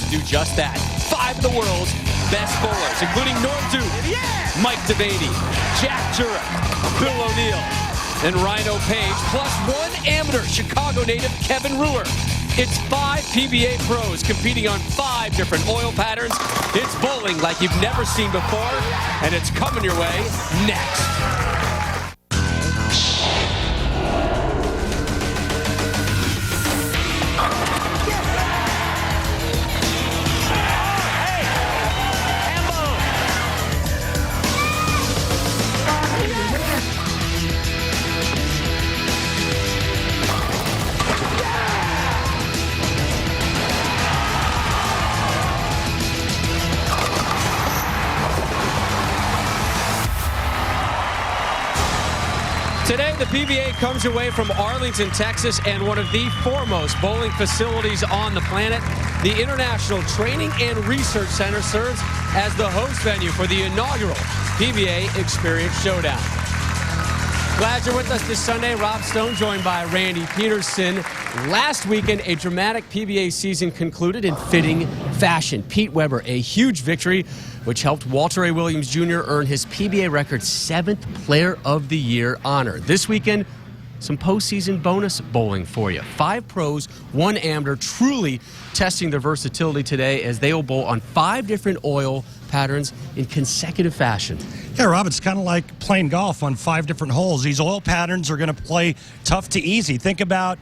do just that. 5 of the world's best bowlers, including Norm Duke, Mike DeVaney, Jack Jurek, Bill O'Neill, and Rhino Page, plus 1 amateur Chicago native, Kevin Reuer. It's 5 PBA pros competing on 5 different oil patterns. It's bowling like you've never seen before, and it's coming your way next. Today, the PBA comes your way from Arlington, Texas, and one of the foremost bowling facilities on the planet. The International Training and Research Center serves as the host venue for the inaugural PBA Experience Showdown. Glad you're with us this Sunday. Rob Stone joined by Randy Peterson. Last weekend, a dramatic PBA season concluded in fitting fashion. Pete Weber, a huge victory, which helped Walter A. Williams Jr. earn his PBA record 7th Player of the Year honor. This weekend, some postseason bonus bowling for you. 5 pros, 1 amateur, truly testing their versatility today as they will bowl on 5 different oil patterns in consecutive fashion. Yeah, Rob, it's kind of like playing golf on 5 different holes. These oil patterns are going to play tough to easy. Think about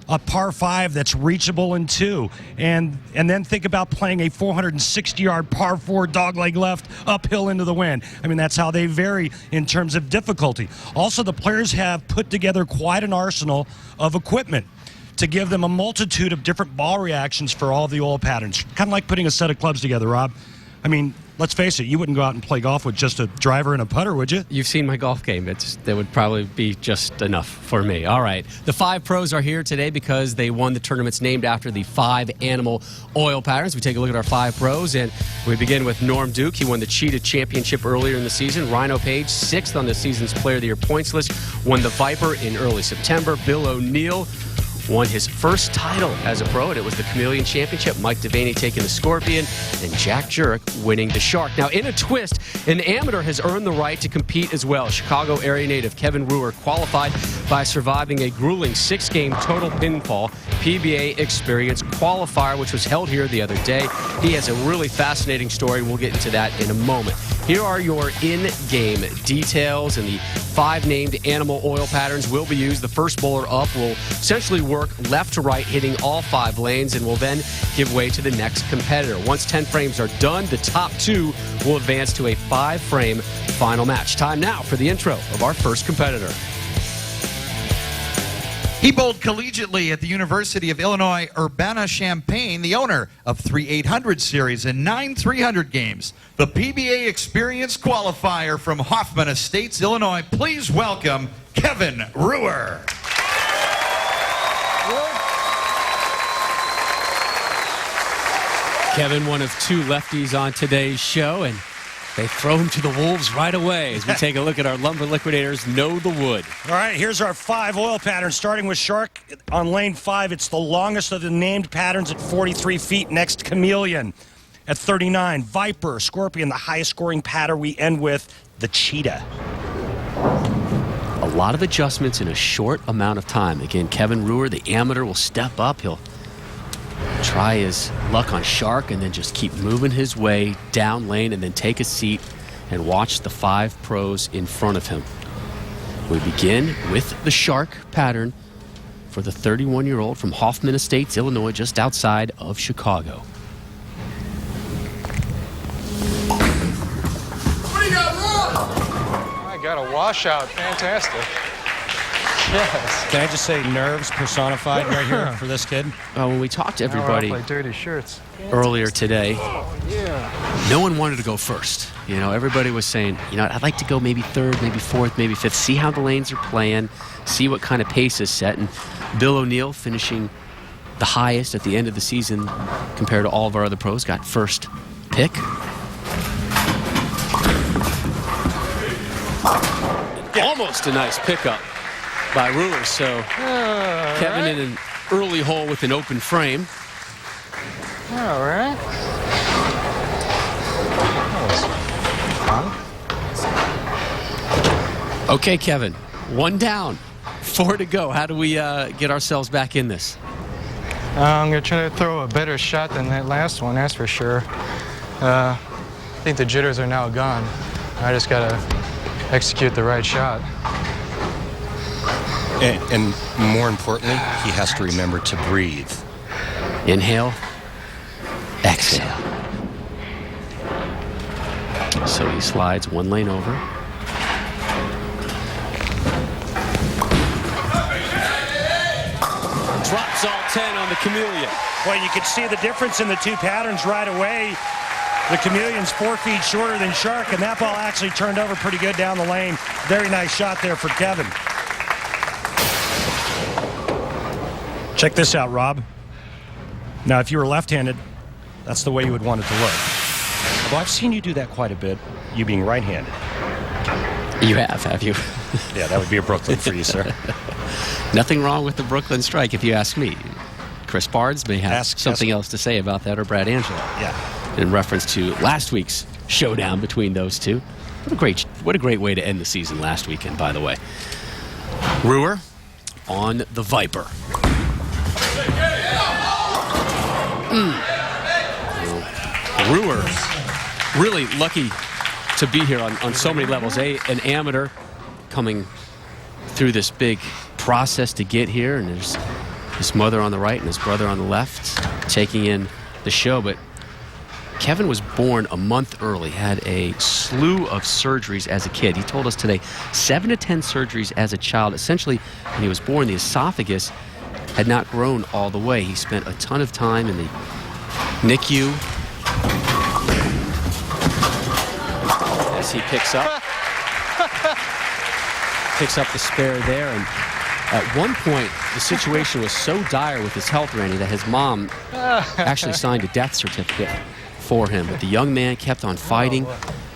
a par 5 that's reachable in 2, and then think about playing a 460-yard par 4 dogleg left uphill into the wind. I mean, that's how they vary in terms of difficulty. Also, the players have put together quite an arsenal of equipment to give them a multitude of different ball reactions for all of the oil patterns. Kind of like putting a set of clubs together, Rob. I mean, let's face it, you wouldn't go out and play golf with just a driver and a putter, would you? You've seen my golf game. That would probably be just enough for me. All right. The 5 pros are here today because they won the tournaments named after the 5 animal oil patterns. We take a look at our 5 pros, and we begin with Norm Duke. He won the Cheetah Championship earlier in the season. Rhino Page, 6th on the season's Player of the Year points list, won the Viper in early September. Bill O'Neill won his first title as a pro, and it was the Chameleon Championship. Mike DeVaney taking the Scorpion, and Jack Jurek winning the Shark. Now, in a twist, an amateur has earned the right to compete as well. Chicago area native Kevin Reuer qualified by surviving a grueling 6-game total pinfall PBA Experience qualifier, which was held here the other day. He has a really fascinating story. We'll get into that in a moment. Here are your in-game details, and the 5 named animal oil patterns will be used. The first bowler up will essentially work left to right, hitting all 5 lanes, and will then give way to the next competitor. Once 10 frames are done, the top 2 will advance to a 5-frame final match. Time now for the intro of our first competitor. He bowled collegiately at the University of Illinois Urbana-Champaign, the owner of 3 800 series and 9 300 games. The PBA Experience qualifier from Hoffman Estates, Illinois. Please welcome Kevin Reuer. Kevin, one of 2 lefties on today's show, and they throw him to the wolves right away as we take a look at our Lumber Liquidators Know the Wood. All right, here's our 5 oil patterns, starting with Shark on lane 5. It's the longest of the named patterns at 43 feet. Next, Chameleon at 39. Viper, Scorpion, the highest scoring pattern. We end with the Cheetah. A lot of adjustments in a short amount of time. Again, Kevin Reuer, the amateur, will step up. He'll try his luck on Shark and then just keep moving his way down lane and then take a seat and watch the 5 pros in front of him. We begin with the Shark pattern for the 31-year-old from Hoffman Estates, Illinois, just outside of Chicago. What do you got, Rob? I got a washout. Fantastic. Yes. Can I just say nerves personified right here for this kid? When we talked to everybody dirty shirts. earlier today, Yeah. no one wanted to go first. You know, everybody was saying, you know, I'd like to go maybe 3rd, maybe 4th, maybe 5th, see how the lanes are playing, see what kind of pace is set. And Bill O'Neill finishing the highest at the end of the season compared to all of our other pros, got first pick. Almost a nice pickup by Reuer, so Kevin in an early hole with an open frame. All right. Okay, Kevin, 1 down, 4 to go. How do we get ourselves back in this? I'm going to try to throw a better shot than that last one, that's for sure. I think the jitters are now gone. I just got to execute the right shot. And more importantly, he has to remember to breathe. Inhale, exhale. So he slides 1 lane over. Drops all 10 on the Chameleon. Well, you could see the difference in the two patterns right away. The Chameleon's 4 feet shorter than Shark, and that ball actually turned over pretty good down the lane. Very nice shot there for Kevin. Check this out, Rob. Now, if you were left-handed, that's the way you would want it to look. Although I've seen you do that quite a bit, you being right-handed. You have you? Yeah, that would be a Brooklyn for you, sir. Nothing wrong with the Brooklyn strike, if you ask me. Chris Barnes may have something else to say about that, or Brad Angelo. Yeah. In reference to last week's showdown between those two. What a great way to end the season last weekend, by the way. Reuer on the Viper. Reuer, really lucky to be here on so many levels. An amateur coming through this big process to get here, and there's his mother on the right and his brother on the left taking in the show. But Kevin was born a month early, had a slew of surgeries as a kid. He told us today 7 to 10 surgeries as a child. Essentially, when he was born, the esophagus had not grown all the way. He spent a ton of time in the NICU as he picks up the spare there. And at one point, the situation was so dire with his health, Randy, that his mom actually signed a death certificate for him. But the young man kept on fighting,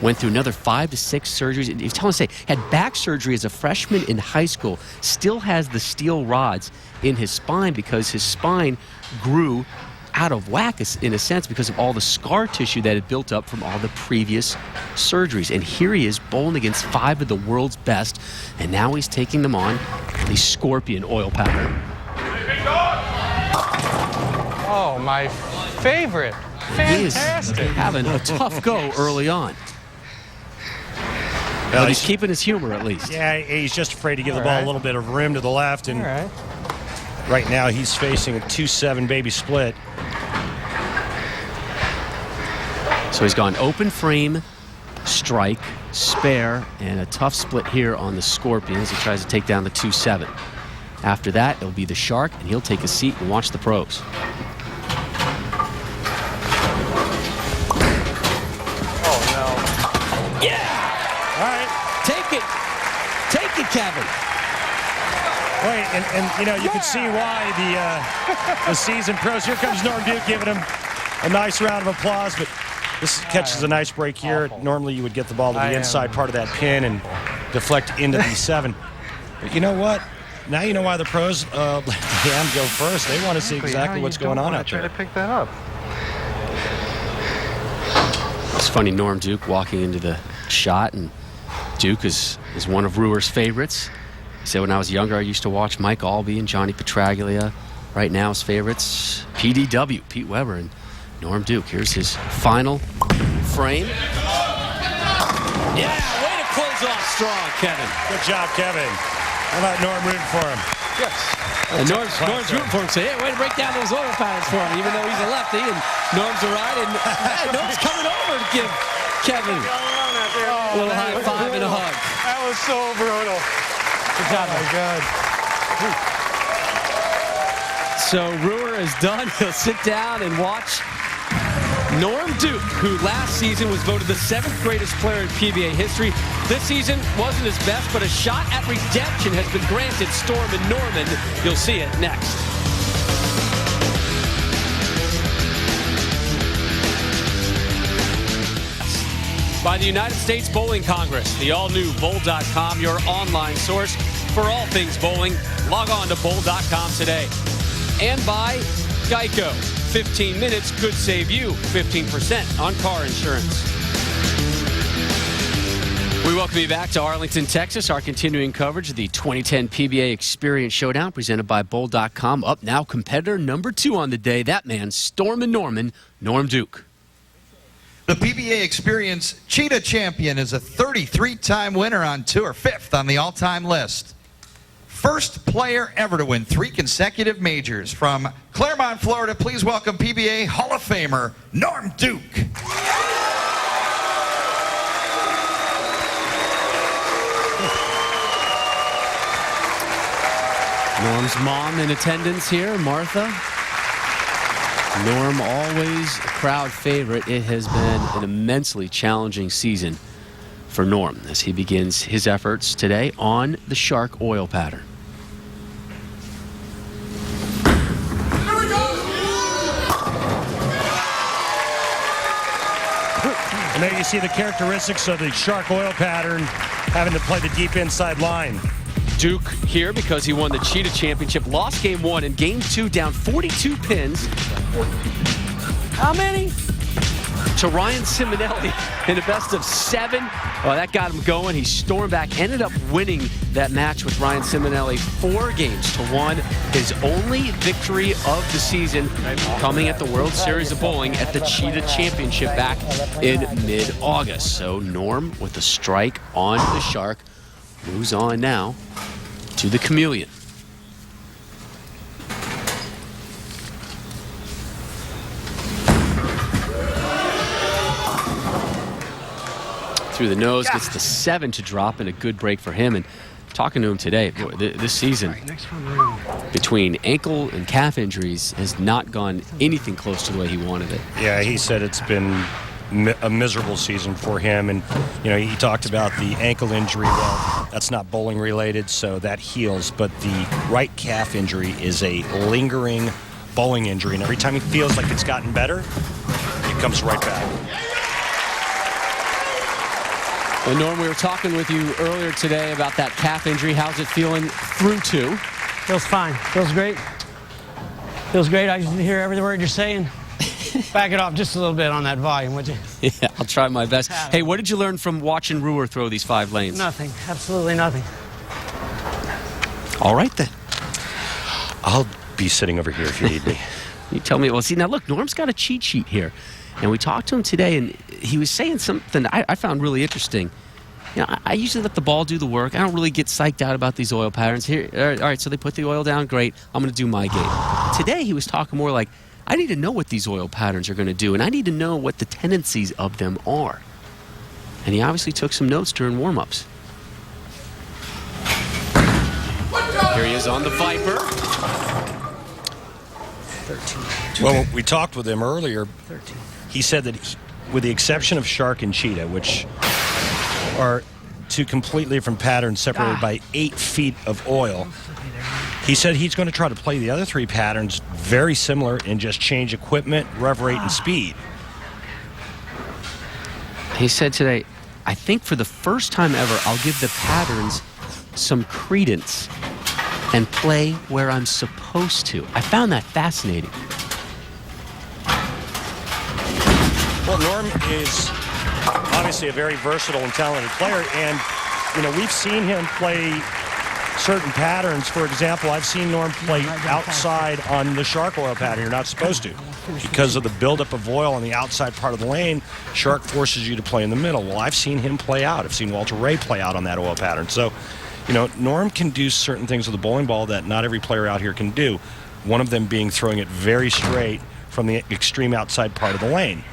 went through another 5 to 6 surgeries. He was telling us, had back surgery as a freshman in high school, still has the steel rods in his spine because his spine grew out of whack in a sense because of all the scar tissue that had built up from all the previous surgeries. And here he is bowling against 5 of the world's best, and now he's taking them on the Scorpion oil pattern. Oh, my favorite. Fantastic. He is having a tough go early on. But he's keeping his humor at least. Yeah, he's just afraid to give the ball a little bit of rim to the left. And right now he's facing a 2-7 baby split. So he's gone open frame, strike, spare, and a tough split here on the Scorpion as he tries to take down the 2-7. After that, it'll be the Shark, and he'll take a seat and watch the pros. Take it, Kevin. Wait, and you know, you can see why the seasoned pros. Here comes Norm Duke giving him a nice round of applause, but this catches a nice break here. Normally you would get the ball to the inside part of that pin and deflect into the 7. But you know what? Now you know why the pros let the hand go first. They want to see exactly what's going on out there. Try to pick that up. It's funny, Norm Duke walking into the shot, and Duke is one of Reuer's favorites. He said, when I was younger, I used to watch Mike Albee and Johnny Petraglia. Right now, his favorites, PDW, Pete Weber, and Norm Duke. Here's his final frame. Yeah, way to close off strong, Kevin. Good job, Kevin. How about Norm rooting for him? Yes. And Norm's rooting for him. Say, hey, way to break down those oil patterns for him, even though he's a lefty and Norm's a right. And hey, Norm's coming over to give Kevin a little high five and a hug. That was so brutal. Good job, oh, my God. So Reuer is done. He'll sit down and watch Norm Duke, who last season was voted the 7th greatest player in PBA history. This season wasn't his best, but a shot at redemption has been granted Storm and Norman. You'll see it next. By the United States Bowling Congress, the all-new bowl.com, your online source for all things bowling. Log on to bowl.com today. And by Geico. 15 minutes could save you 15% on car insurance. We welcome you back to Arlington, Texas. Our continuing coverage of the 2010 PBA Experience Showdown presented by Bowl.com. Up now, competitor number 2 on the day. That man, Stormin' Norman, Norm Duke. The PBA Experience Cheetah Champion is a 33-time winner on tour, 5th on the all-time list. First player ever to win 3 consecutive majors. From Claremont, Florida, please welcome PBA Hall of Famer, Norm Duke. Norm's mom in attendance here, Martha. Norm, always a crowd favorite. It has been an immensely challenging season for Norm as he begins his efforts today on the Shark oil pattern. And there you see the characteristics of the Shark oil pattern, having to play the deep inside line. Duke here because he won the Cheetah Championship, lost game 1 and game 2 down 42 pins. How many? To Ryan Simonelli in a best of 7. Oh, that got him going. He stormed back, ended up winning that match with Ryan Simonelli 4-1. His only victory of the season coming at the World Series of Bowling at the Cheetah Championship back in mid-August. So Norm with the strike on the Shark moves on now to the Chameleon. Through the nose, gets the 7 to drop, and a good break for him. And talking to him today, boy, this season, between ankle and calf injuries, has not gone anything close to the way he wanted it. Yeah, he said it's been a miserable season for him, and he talked about the ankle injury. Well, that's not bowling related, so that heals, but the right calf injury is a lingering bowling injury, and every time he feels like it's gotten better, it comes right back. Well, Norm, we were talking with you earlier today about that calf injury. How's it feeling through 2? Feels fine. Feels great. Feels great. I can hear every word you're saying. Back it off just a little bit on that volume, would you? Yeah, I'll try my best. Hey, what did you learn from watching Reuer throw these 5 lanes? Nothing. Absolutely nothing. All right, then. I'll be sitting over here if you need me. You tell me. Well, see, now look, Norm's got a cheat sheet here. And we talked to him today, and he was saying something I found really interesting. I usually let the ball do the work. I don't really get psyched out about these oil patterns. Here, all right, so they put the oil down. Great. I'm going to do my game. Today, he was talking more like, I need to know what these oil patterns are going to do, and I need to know what the tendencies of them are. And he obviously took some notes during warm-ups. Here he is on the Viper. 13. Well, we talked with him earlier. 13. He said that with the exception of Shark and Cheetah, which are 2 completely different patterns separated by 8 feet of oil, he said he's going to try to play the other 3 patterns very similar and just change equipment, rev rate, and speed. He said today, I think for the first time ever, I'll give the patterns some credence and play where I'm supposed to. I found that fascinating. Well, Norm is obviously a very versatile and talented player, and we've seen him play certain patterns. For example, I've seen Norm play outside on the Shark oil pattern. You're not supposed to. Because of the buildup of oil on the outside part of the lane, Shark forces you to play in the middle. Well, I've seen him play out. I've seen Walter Ray play out on that oil pattern. So, Norm can do certain things with the bowling ball that not every player out here can do. One of them being throwing it very straight from the extreme outside part of the lane.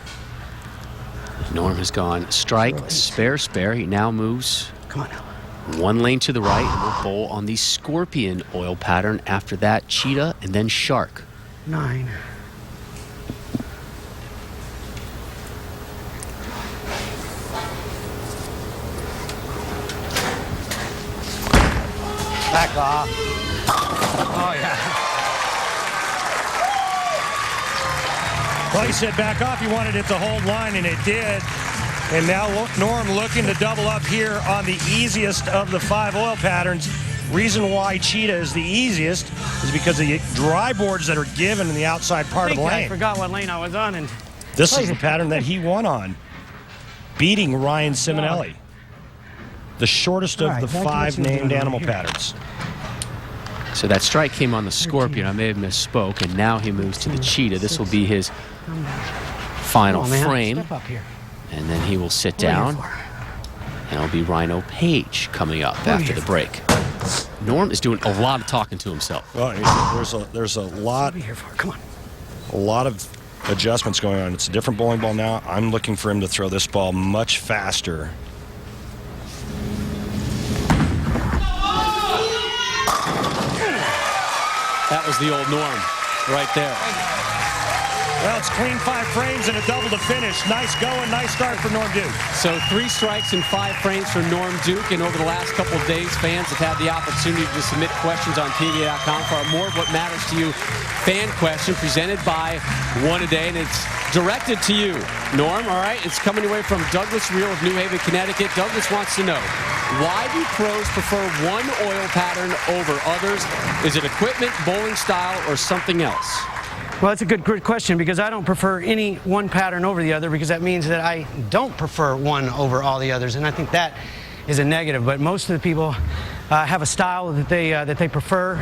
Norm has gone strike, spare. He now moves. Come on now. 1 lane to the right, and we'll bowl on the Scorpion oil pattern. After that, Cheetah, and then Shark. 9. Back off. Oh, yeah. Well, he said back off. He wanted it to hold line, and it did. And now Norm looking to double up here on the easiest of the 5 oil patterns. reason why Cheetah is the easiest is because of the dry boards that are given in the outside part I of think the I lane. forgot what lane I was on. And This is the pattern that he won on, beating Ryan Simonelli. The shortest of the 5 named animal patterns. So that strike came on the Scorpion. I may have misspoke, and now he moves to the Cheetah. This will be his final frame. Step up here. And then he will sit down. And it'll be Rhino Page coming up after the break. Norm is doing a lot of talking to himself. Well, there's a lot. Come on. A lot of adjustments going on. It's a different bowling ball now. I'm looking for him to throw this ball much faster. That was the old Norm right there. Well, it's clean 5 frames and a double to finish. Nice going, nice start for Norm Duke. So 3 strikes and 5 frames for Norm Duke. And over the last couple of days, fans have had the opportunity to submit questions on PBA.com for our More of What Matters to You fan question presented by One A Day. And it's directed to you, Norm, all right? It's coming away from Douglas Reel of New Haven, Connecticut. Douglas wants to know, why do pros prefer one oil pattern over others? Is it equipment, bowling style, or something else? Well, that's a good question because I don't prefer any one pattern over the other because that means that I don't prefer one over all the others, and I think that is a negative. But most of the people have a style that they prefer,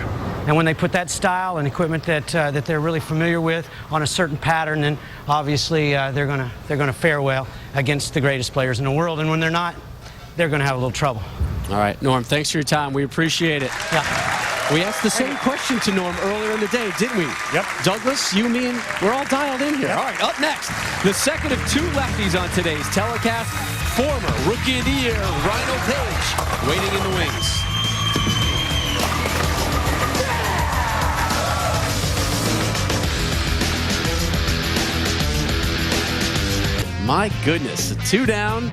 and when they put that style and equipment that they're really familiar with on a certain pattern, then obviously they're gonna fare well against the greatest players in the world. And when they're not, they're gonna have a little trouble. All right, Norm, thanks for your time. We appreciate it. Yeah. We asked the same question to Norm earlier in the day, didn't we? Yep. Douglas, you, me, and we're all dialed in here. Yep. All right, up next, the second of 2 lefties on today's telecast, former Rookie of the Year, Rhino Page, waiting in the wings. My goodness, 2 down,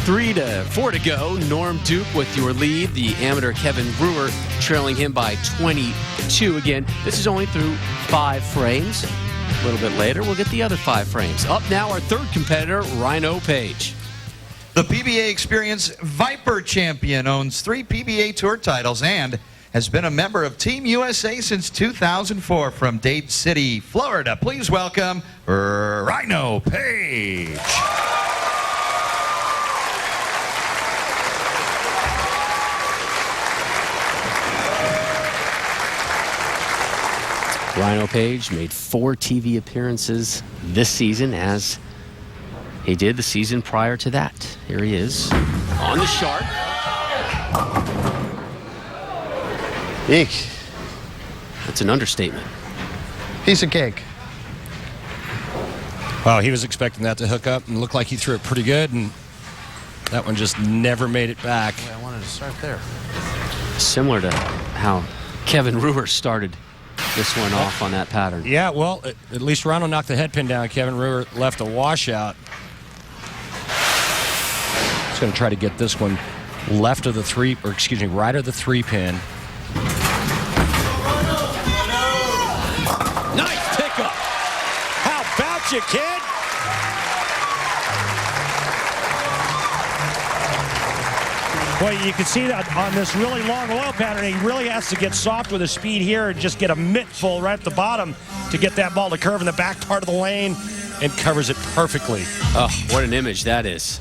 4 to go. Norm Duke with your lead. The amateur Kevin Reuer trailing him by 22. Again, this is only through 5 frames. A little bit later, we'll get the other 5 frames. Up now, our third competitor, Rhino Page. The PBA Experience Viper champion owns 3 PBA Tour titles and has been a member of Team USA since 2004 from Dade City, Florida. Please welcome Rhino Page. Rhino Page made 4 TV appearances this season, as he did the season prior to that. Here he is on the shark. Eek. That's an understatement. Piece of cake. Wow, he was expecting that to hook up and looked like he threw it pretty good, and that one just never made it back. I wanted to start there. Similar to how Kevin Reuer started this one off on that pattern. Yeah, well, at least Rhino knocked the head pin down. Kevin Reuer left a washout. He's going to try to get this one left of the 3, or excuse me, right of the 3 pin. Nice pickup. How about you, kid? Well, you can see that on this really long oil pattern, he really has to get soft with his speed here and just get a mitt full right at the bottom to get that ball to curve in the back part of the lane, and covers it perfectly. Oh, what an image that is.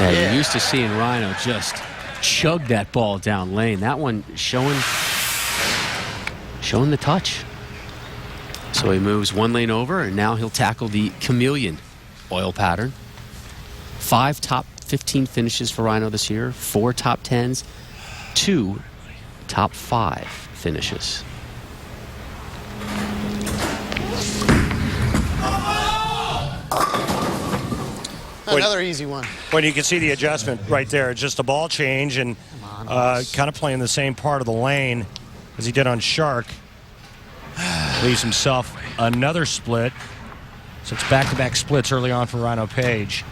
Yeah, you're used to seeing Rhino just chug that ball down lane. That one showing the touch. So he moves 1 lane over, and now he'll tackle the chameleon oil pattern. 5 top 15 finishes for Rhino this year, 4 top 10s, 2 top 5 finishes. Another easy one. When you can see the adjustment right there, just a ball change, and kind of playing the same part of the lane as he did on Shark. Leaves himself another split. So it's back-to-back splits early on for Rhino Page.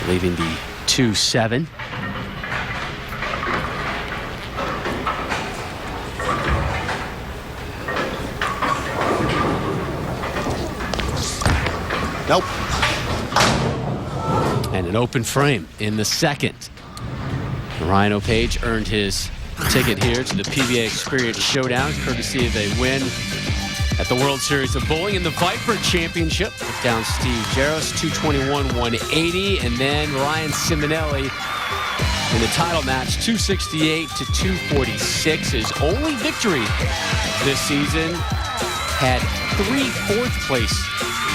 Leaving the 2-7. Nope. And an open frame in the second. Rhino Page earned his ticket here to the PBA Experience Showdown, courtesy of a win at the World Series of Bowling in the Viper Championship. Took down Steve Jaros, 221-180, and then Ryan Simonelli in the title match, 268-246. His only victory this season, had 3 fourth-place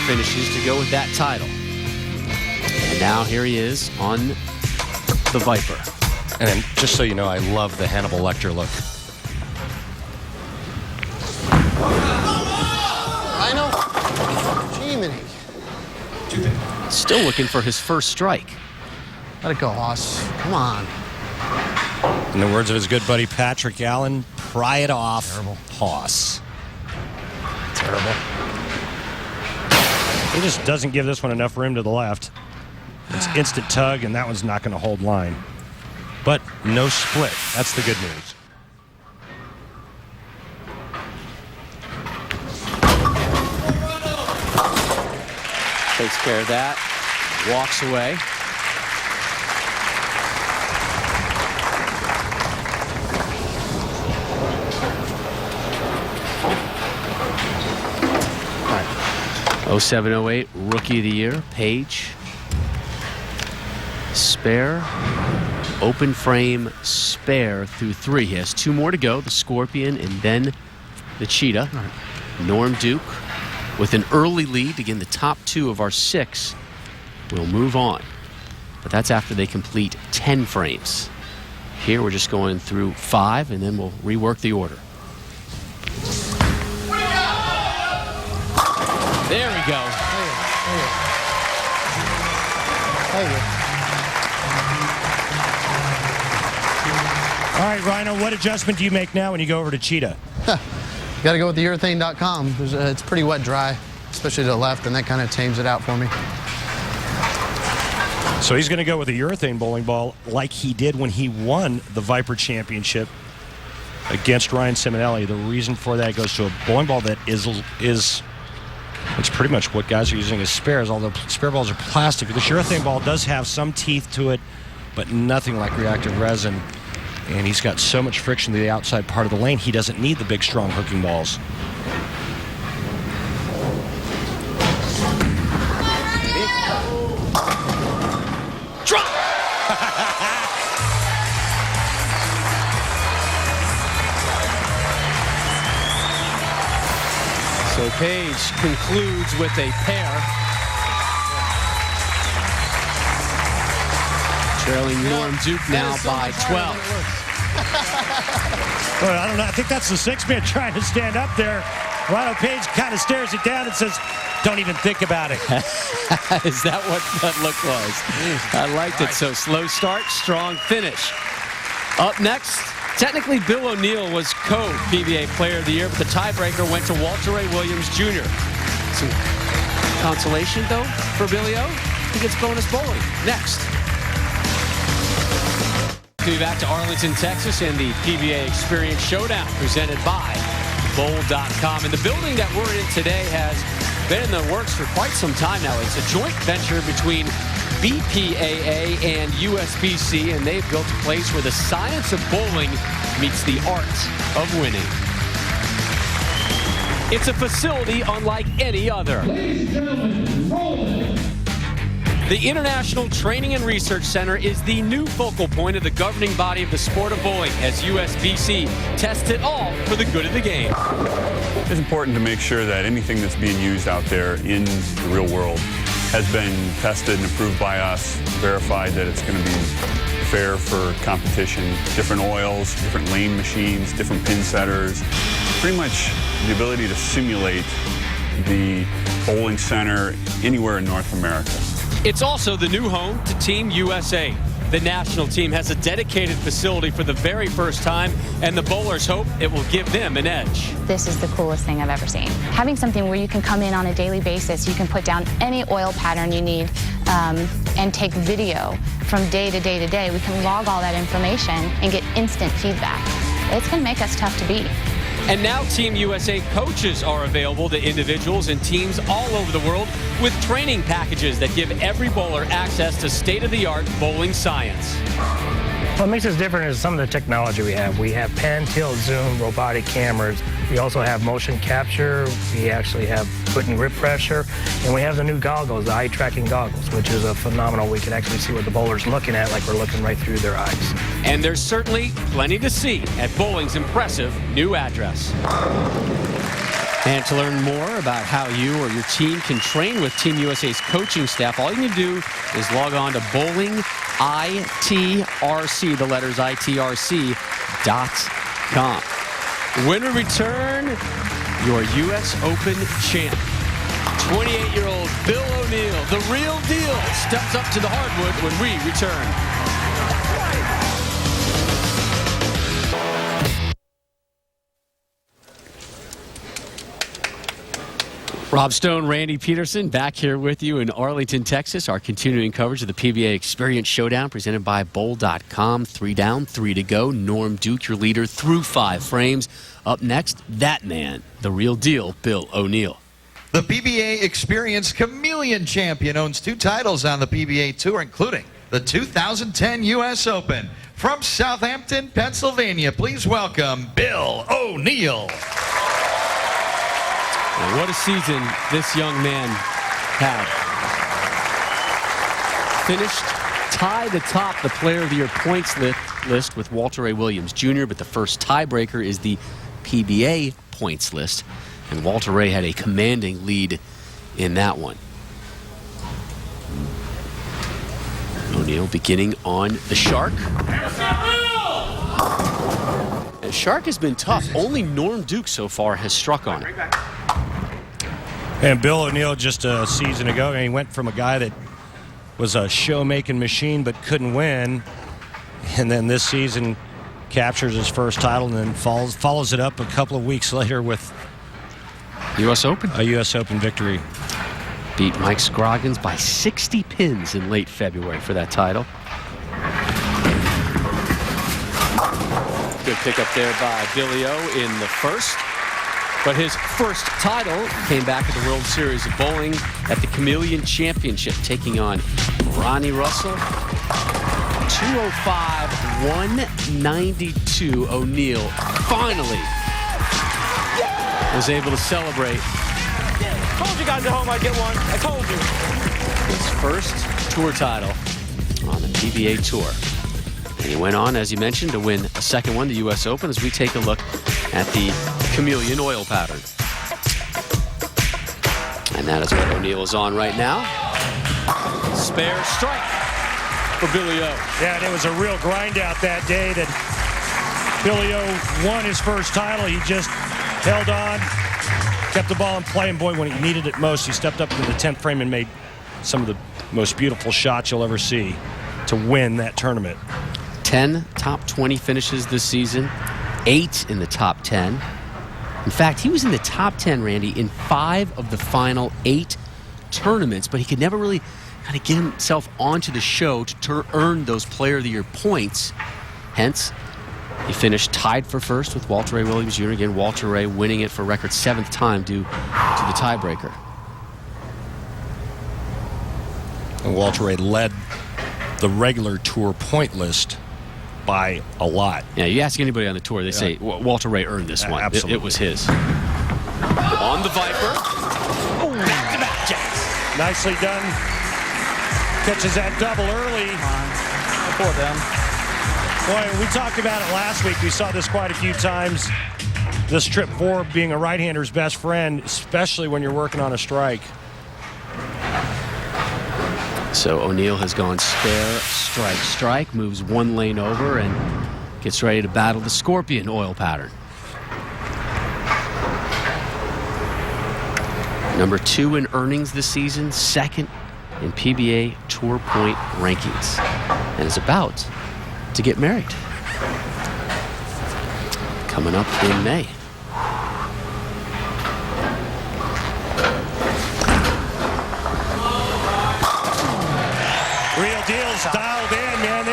finishes to go with that title. And now here he is on the Viper. And then, just so you know, I love the Hannibal Lecter look. Rhino? Jiminy. Still looking for his first strike. Let it go, Hoss. Come on. In the words of his good buddy Patrick Allen, pry it off. Terrible. Hoss. Terrible. He just doesn't give this one enough room to the left. It's instant tug, and that one's not going to hold line. But no split. That's the good news. Takes care of that. Walks away. All right. 07-08 Rookie of the Year, Page. Spare. Open frame spare through 3. He has 2 more to go, the Scorpion and then the Cheetah. Right. Norm Duke with an early lead. Again, the top 2 of our 6 will move on. But that's after they complete 10 frames. Here we're just going through 5, and then we'll rework the order. There we go. Thank you. All right, Rhino, what adjustment do you make now when you go over to Cheetah? Got to go with the urethane.com. It's pretty wet dry, especially to the left, and that kind of tames it out for me. So he's going to go with a urethane bowling ball like he did when he won the Viper Championship against Ryan Simonelli. The reason for that goes to a bowling ball that is it's pretty much what guys are using as spares, although spare balls are plastic. This urethane ball does have some teeth to it, but nothing like reactive resin. And he's got so much friction to the outside part of the lane, he doesn't need the big, strong hooking balls. Drop! So Page concludes with a pair. Trailing Norm Duke now by 12. Well, I don't know. I think that's the 6-man trying to stand up there. Rhino Page kind of stares it down and says, don't even think about it. Is that what that look was? I liked it. So slow start, strong finish. Up next, technically Bill O'Neill was co-PBA Player of the Year, but the tiebreaker went to Walter Ray Williams Jr. Some consolation, though, for Billy O. He gets bonus bowling. Next. We'll be back to Arlington, Texas, and the PBA Experience Showdown presented by Bowl.com. And the building that we're in today has been in the works for quite some time now. It's a joint venture between BPAA and USBC, and they've built a place where the science of bowling meets the art of winning. It's a facility unlike any other. Ladies and gentlemen, rolling. The International Training and Research Center is the new focal point of the governing body of the sport of bowling as USBC tests it all for the good of the game. It's important to make sure that anything that's being used out there in the real world has been tested and approved by us, verified that it's going to be fair for competition. Different oils, different lane machines, different pin setters. Pretty much the ability to simulate the bowling center anywhere in North America. It's also the new home to Team USA. The national team has a dedicated facility for the very first time, and the bowlers hope it will give them an edge. This is the coolest thing I've ever seen. Having something where you can come in on a daily basis, you can put down any oil pattern you need and take video from day to day to day. We can log all that information and get instant feedback. It's going to make us tough to beat. And now Team USA coaches are available to individuals and teams all over the world with training packages that give every bowler access to state-of-the-art bowling science. What makes us different is some of the technology we have. We have pan, tilt, zoom, robotic cameras. We also have motion capture. We actually have foot and grip pressure. And we have the new goggles, the eye tracking goggles, which is a phenomenal. We can actually see what the bowler's looking at like we're looking right through their eyes. And there's certainly plenty to see at bowling's impressive new address. And to learn more about how you or your team can train with Team USA's coaching staff, all you need to do is log on to bowling ITRC, the letters ITRC.com. When we return, your U.S. Open champ, 28-year-old Bill O'Neill, the real deal, steps up to the hardwood when we return. Rob Stone, Randy Peterson, back here with you in Arlington, Texas. Our continuing coverage of the PBA Experience Showdown presented by Bowl.com. 3 down, 3 to go. Norm Duke, your leader, through 5 frames. Up next, that man, the real deal, Bill O'Neill. The PBA Experience Chameleon Champion owns 2 titles on the PBA Tour, including the 2010 U.S. Open. From Southampton, Pennsylvania, please welcome Bill O'Neill. Well, what a season this young man had. Finished tied atop the Player of the Year points list with Walter A. Williams Jr., but the first tiebreaker is the PBA points list, and Walter Ray had a commanding lead in that one. O'Neill beginning on the Shark. And Shark has been tough. Only Norm Duke so far has struck on it. And Bill O'Neill just a season ago, and he went from a guy that was a show-making machine but couldn't win, and then this season captures his first title and then follows it up a couple of weeks later with U.S. Open. A U.S. Open victory. Beat Mike Scroggins by 60 pins in late February for that title. Good pickup there by Billy O in the first. But his first title came back at the World Series of Bowling at the Chameleon Championship, taking on Ronnie Russell. 205-192. O'Neill finally was able to celebrate. I told you guys at home I'd get one. I told you. His first tour title on the PBA Tour. And he went on, as you mentioned, to win a second one, the U.S. Open, as we take a look at the Chameleon oil pattern. And that is what O'Neill is on right now. Spare strike for Billy O. Yeah, and it was a real grind out that day that Billy O won his first title. He just held on, kept the ball in play, and boy, when he needed it most, he stepped up to the 10th frame and made some of the most beautiful shots you'll ever see to win that tournament. 10 top 20 finishes this season, 8 in the top 10. In fact, he was in the top 10, Randy, in 5 of the final 8 tournaments, but he could never really kind of get himself onto the show to earn those Player of the Year points. Hence, he finished tied for first with Walter A. Williams Jr. Again, Walter Ray winning it for a record 7th time due to the tiebreaker. And Walter Ray led the regular tour point list by a lot. Yeah, you ask anybody on the tour, they say Walter Ray earned this one. Absolutely. It was his. On the Viper. Back-to-back jacks. Nicely done. Catches that double early. For them. Boy, we talked about it last week. We saw this quite a few times. This trip forward being a right-hander's best friend, especially when you're working on a strike. So O'Neill has gone spare, strike, strike, moves one lane over and gets ready to battle the Scorpion oil pattern. Number 2 in earnings this season, 2nd in PBA Tour Point rankings, and is about to get married. Coming up in May. Real deal's dialed in, man.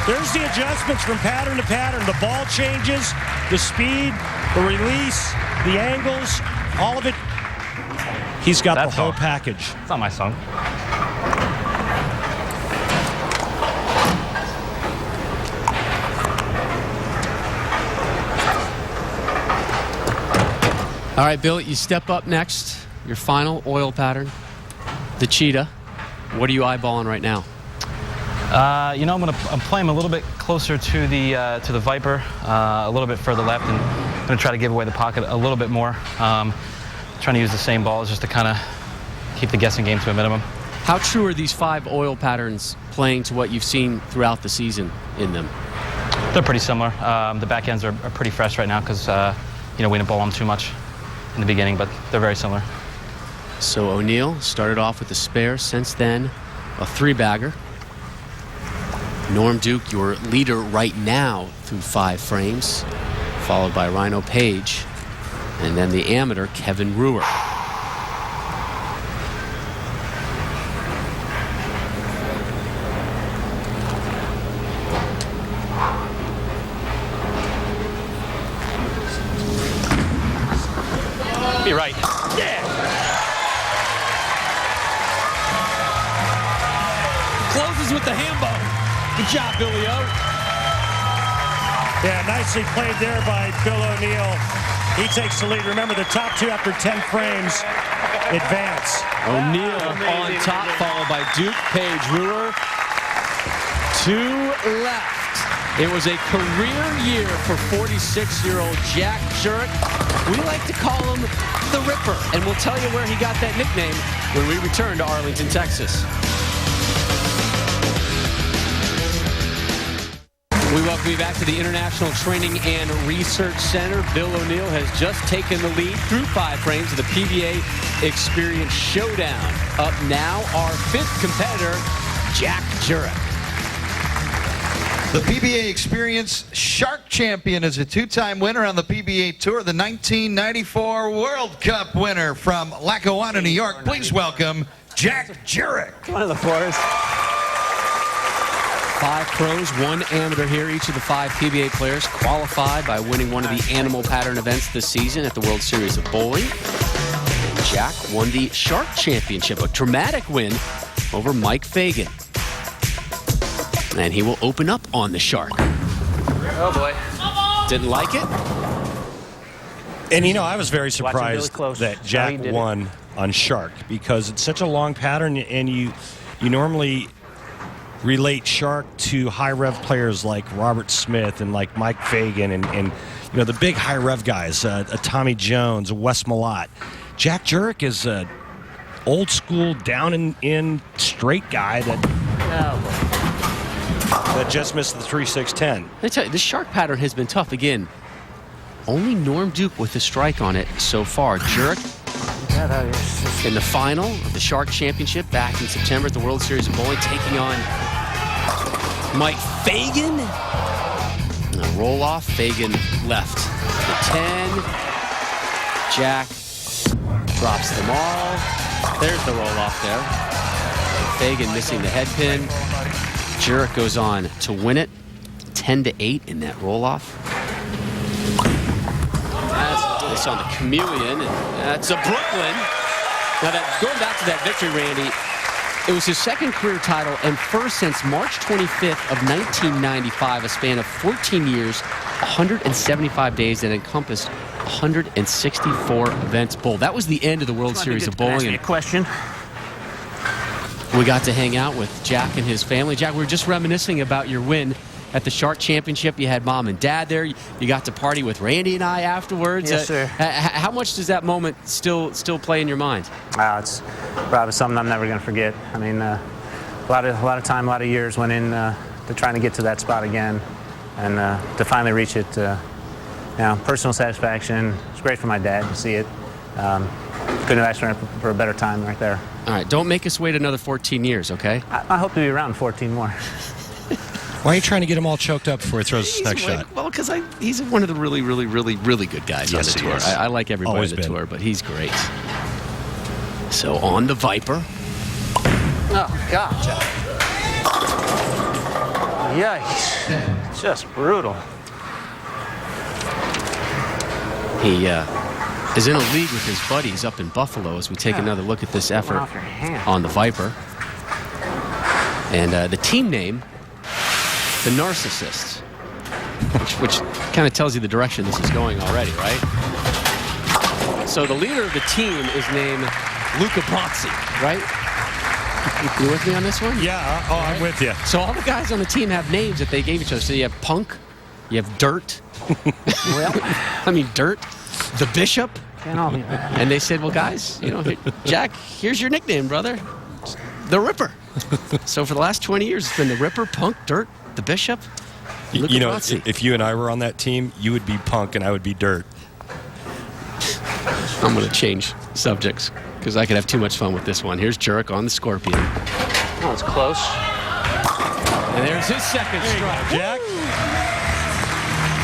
There's the adjustments from pattern to pattern. The ball changes, the speed, the release, the angles, all of it. He's got the whole package. It's not my song. All right, Bill, you step up next. Your final oil pattern, the cheetah. What are you eyeballing right now? You know, I'm playing a little bit closer to the Viper, a little bit further left, and I'm going to try to give away the pocket a little bit more. Trying to use the same balls just to kind of keep the guessing game to a minimum. How true are these 5 oil patterns playing to what you've seen throughout the season in them? They're pretty similar. The back ends are pretty fresh right now because you know, we didn't bowl them too much in the beginning, but they're very similar. So O'Neill started off with a spare, since then a 3-bagger. Norm Duke, your leader right now through 5 frames, followed by Rhino Page, and then the amateur Kevin Reuer. Be right. Yeah. Closes with the hambo. Good job, Billy O. Yeah, nicely played there by Bill O'Neill. He takes the lead. Remember, the top 2 after 10 frames advance. O'Neill on top, followed by Duke, Page, Reuer. 2 left. It was a career year for 46-year-old Jack Jurek. We like to call him the Ripper, and we'll tell you where he got that nickname when we return to Arlington, Texas. We welcome you back to the International Training and Research Center. Bill O'Neill has just taken the lead through 5 frames of the PBA Experience Showdown. Up now, our 5th competitor, Jack Jurek. The PBA Experience Shark Champion is a 2-time winner on the PBA Tour, the 1994 World Cup winner from Lackawanna, New York. Please welcome Jack Jurek. One of the floors. 5 pros, 1 amateur here. Each of the 5 PBA players qualified by winning one of the animal pattern events this season at the World Series of Bowling. Jack won the Shark Championship, a dramatic win over Mike Fagan. And he will open up on the Shark. Oh, boy. Didn't like it? And, you know, I was very surprised that Jack won on Shark because it's such a long pattern, and you normally relate Shark to high-rev players like Robert Smith and like Mike Fagan and you know, the big high-rev guys, a Tommy Jones, a Wes Malott. Jack Jurek is a old-school, down-in straight guy that just missed the 3-6-10. I tell you, this Shark pattern has been tough. Again, only Norm Duke with a strike on it so far. Jurek in the final of the Shark Championship back in September at the World Series of Bowling, taking on Mike Fagan. And a roll-off, Fagan left the 10. Jack drops them all. There's the roll-off there. Fagan missing the head pin. Jurek goes on to win it 10-8 in that roll-off. That's on the Chameleon, and that's a Brooklyn. Now, going back to that victory, Randy, it was his 2nd career title and first since March 25th of 1995, a span of 14 years, 175 days that encompassed 164 events bowled. That was the end of the World Series of Bowling. Ask me a question. We got to hang out with Jack and his family. Jack, we were just reminiscing about your win at the Shark Championship. You had Mom and Dad there. You got to party with Randy and I afterwards. Yes, sir. How much does that moment still play in your mind? It's probably something I'm never going to forget. I mean, a lot of time, a lot of years went in to trying to get to that spot again, and to finally reach it. Personal satisfaction. It's great for my dad to see it. Couldn't have asked for a better time right there. All right, don't make us wait another 14 years, okay? I hope to be around 14 more. Why are you trying to get him all choked up before he throws his next shot? Well, because he's one of the really, really, really, really good guys on the tour. I like everybody on the tour, but he's great. So on the Viper. Oh, God. Yikes. Just brutal. He is in a league with his buddies up in Buffalo as we take another look at this effort on the Viper. And the team name, the Narcissists, which kind of tells you the direction this is going already, right? So the leader of the team is named Luca Pozzi, right? You with me on this one? Yeah. Oh, I'm with you. So all the guys on the team have names that they gave each other. So you have Punk, you have Dirt. Dirt, the Bishop. And they said, well, guys, Jack, here's your nickname, brother. The Ripper. So for the last 20 years, it's been the Ripper, Punk, Dirt, the Bishop. You know, if you and I were on that team, you would be Punk and I would be Dirt. I'm going to change subjects because I could have too much fun with this one. Here's Jurek on the Scorpion. Oh, it's close. And there's his second strike. Jack.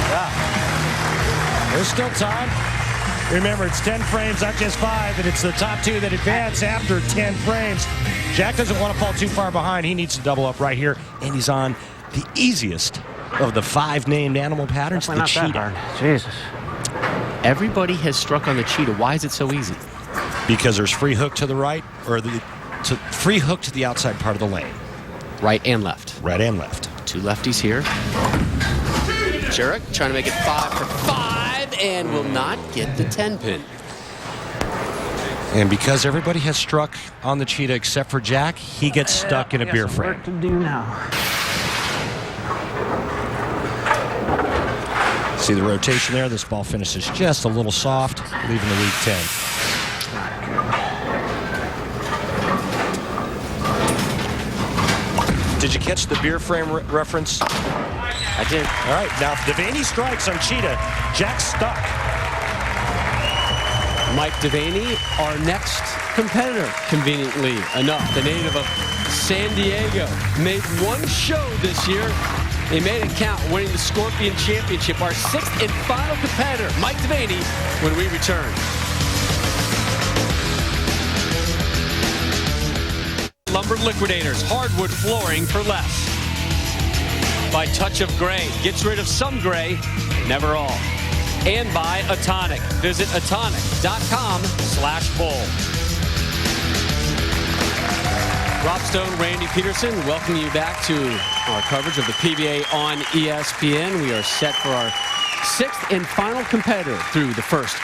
Yeah. There's still time. Remember, it's 10 frames, not just 5, and it's the top 2 that advance after 10 frames. Jack doesn't want to fall too far behind. He needs to double up right here, and he's on the easiest of the 5 named animal patterns, the cheetah. Jesus. Everybody has struck on the cheetah. Why is it so easy? Because there's free hook to the right, or free hook to the outside part of the lane. Right and left. Right and left. 2 lefties here. Jurek trying to make it 5 for 5 and will not get the 10-pin. And because everybody has struck on the cheetah except for Jack, he gets stuck in a beer frame. Work to do now. See the rotation there? This ball finishes just a little soft, leaving the weak 10. Did you catch the beer frame reference? I did. All right, now if DeVaney strikes on cheetah, Jack's stuck. Mike DeVaney, our next competitor, conveniently enough. The native of San Diego made one show this year. He made it count, winning the Scorpion Championship. Our 6th and final competitor, Mike DeVaney, when we return. Lumber Liquidators, hardwood flooring for less. By Touch of Gray, gets rid of some gray, never all. And by Atonic. Visit atonic.com/bull. Rob Stone, Randy Peterson, welcome you back to our coverage of the PBA on ESPN. We are set for our 6th and final competitor through the first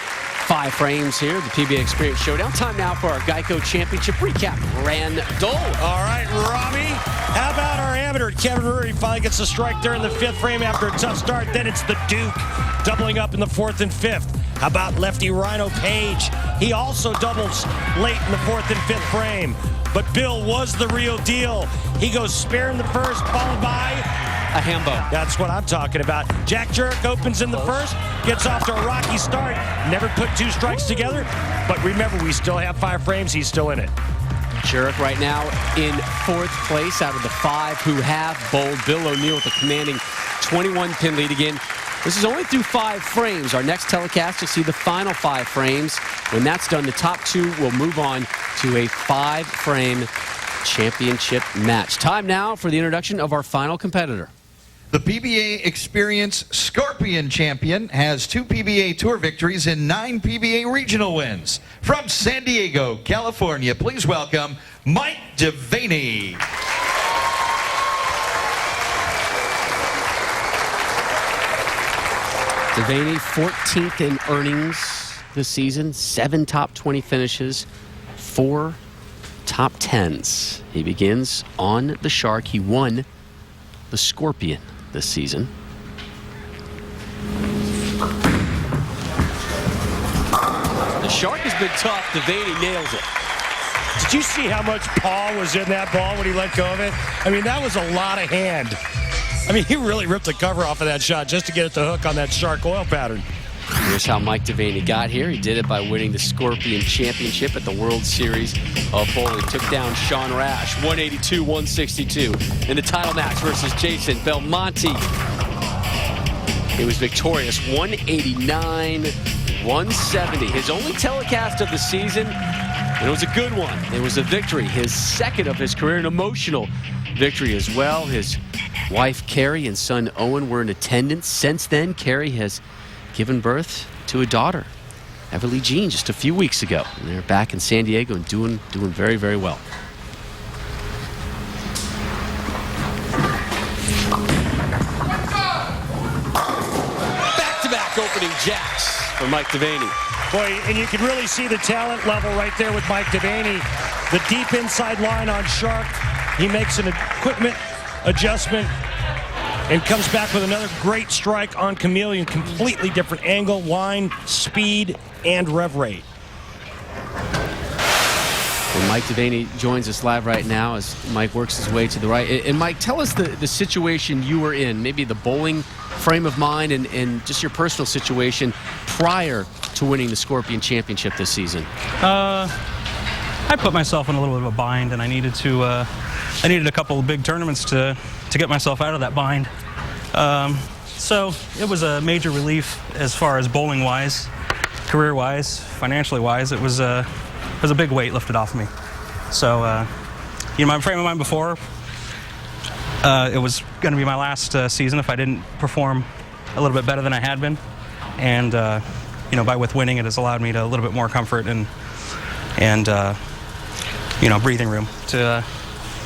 5 frames here, the PBA Experience Showdown. Time now for our Geico Championship recap. Randall. All right, Robbie. How about our amateur, Kevin Reuer? He finally gets a strike there in the 5th frame after a tough start. Then it's the Duke doubling up in the 4th and 5th. How about lefty Rhino Page? He also doubles late in the 4th and 5th frame. But Bill was the real deal. He goes spare in the 1st, followed by a hambo. That's what I'm talking about. Jack Jurek opens in the 1st, gets off to a rocky start, never put 2 strikes together. But remember, we still have 5 frames. He's still in it. Jurek right now in 4th place out of the 5 who have bowled. Bill O'Neill with a commanding 21-pin lead again. This is only through 5 frames. Our next telecast, you'll see the final 5 frames. When that's done, the top 2 will move on to a 5-frame championship match. Time now for the introduction of our final competitor. The PBA Experience Scorpion Champion has 2 PBA Tour victories and 9 PBA regional wins. From San Diego, California, please welcome Mike DeVaney. DeVaney, 14th in earnings this season, 7 top 20 finishes, 4 top 10s. He begins on the Shark. He won the Scorpion this season. The Shark has been tough. DeVaney nails it. Did you see how much paw was in that ball when he let go of it? I mean, that was a lot of hand. I mean, he really ripped the cover off of that shot just to get it to hook on that Shark oil pattern. Here's how Mike DeVaney got here. He did it by winning the Scorpion Championship at the World Series of Bowling. Took down Sean Rash, 182-162 in the title match versus Jason Belmonte. He was victorious, 189-170. His only telecast of the season, and it was a good one. It was a victory, his 2nd of his career, an emotional victory as well. His wife, Carrie, and son, Owen, were in attendance. Since then, Carrie has given birth to a daughter, Everly Jean, just a few weeks ago. And they're back in San Diego and doing very, very well. Back-to-back opening jacks for Mike DeVaney. Boy, and you can really see the talent level right there with Mike DeVaney. The deep inside line on Shark. He makes an equipment adjustment and comes back with another great strike on Chameleon. Completely different angle, line, speed, and rev rate. And Mike DeVaney joins us live right now as Mike works his way to the right. And Mike, tell us the situation you were in, maybe the bowling frame of mind and just your personal situation prior to winning the Scorpion Championship this season. I put myself in a little bit of a bind, and I needed a couple of big tournaments to get myself out of that bind. So it was a major relief as far as bowling-wise, career-wise, financially-wise. It was a big weight lifted off of me. So, my frame of mind before, it was going to be my last season if I didn't perform a little bit better than I had been. And, with winning, it has allowed me to a little bit more comfort and breathing room to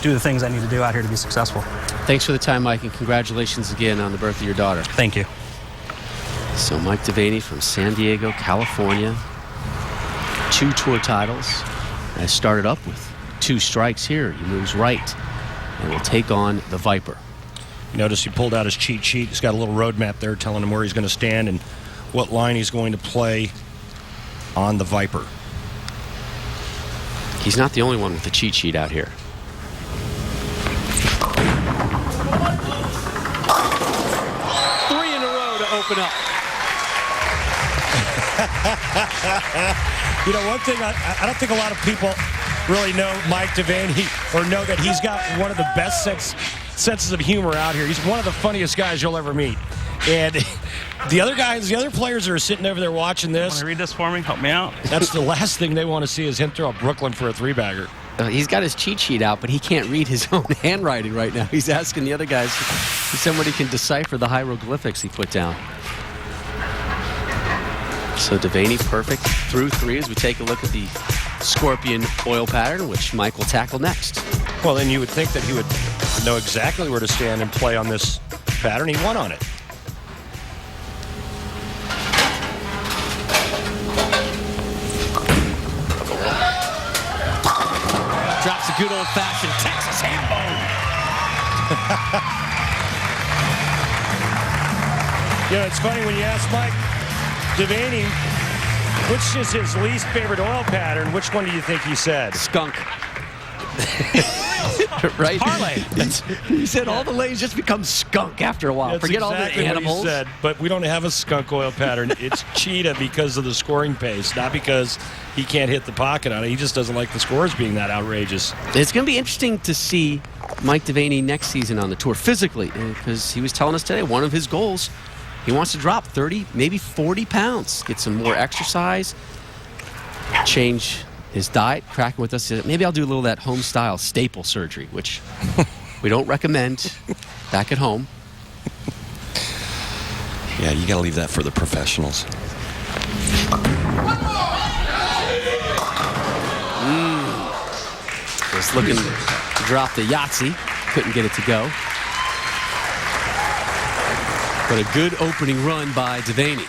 do the things I need to do out here to be successful. Thanks for the time, Mike, and congratulations again on the birth of your daughter. Thank you. So Mike DeVaney from San Diego, California. 2 tour titles. I started up with 2 strikes here. He moves right and will take on the Viper. Notice he pulled out his cheat sheet. He's got a little roadmap there telling him where he's going to stand and what line he's going to play on the Viper. He's not the only one with the cheat sheet out here. Open up. One thing, I don't think a lot of people really know Mike DeVaney or know that he's got one of the best senses of humor out here. He's one of the funniest guys you'll ever meet. And the other players that are sitting over there watching this. Want to read this for me? Help me out. That's the last thing they want to see is him throw a Brooklyn for a 3-bagger. He's got his cheat sheet out, but he can't read his own handwriting right now. He's asking the other guys if somebody can decipher the hieroglyphics he put down. So DeVaney perfect through 3 as we take a look at the Scorpion oil pattern, which Mike will tackle next. Well, then you would think that he would know exactly where to stand and play on this pattern. He won on it. Drops a good old-fashioned Texas ham bone. It's funny when you ask Mike DeVaney which is his least favorite oil pattern, which one do you think he said? Skunk. Right? Parlay. He said all the lays just become skunk after a while. That's Forget exactly all the animals. What he said, but we don't have a skunk oil pattern. It's cheetah because of the scoring pace, not because he can't hit the pocket on it. He just doesn't like the scores being that outrageous. It's going to be interesting to see Mike DeVaney next season on the tour physically, because he was telling us today one of his goals, he wants to drop 30, maybe 40 pounds, get some more exercise, change his diet, cracking with us. Maybe I'll do a little of that home-style staple surgery, which we don't recommend back at home. Yeah, you got to leave that for the professionals. Was looking to drop the Yahtzee. Couldn't get it to go. But a good opening run by DeVaney.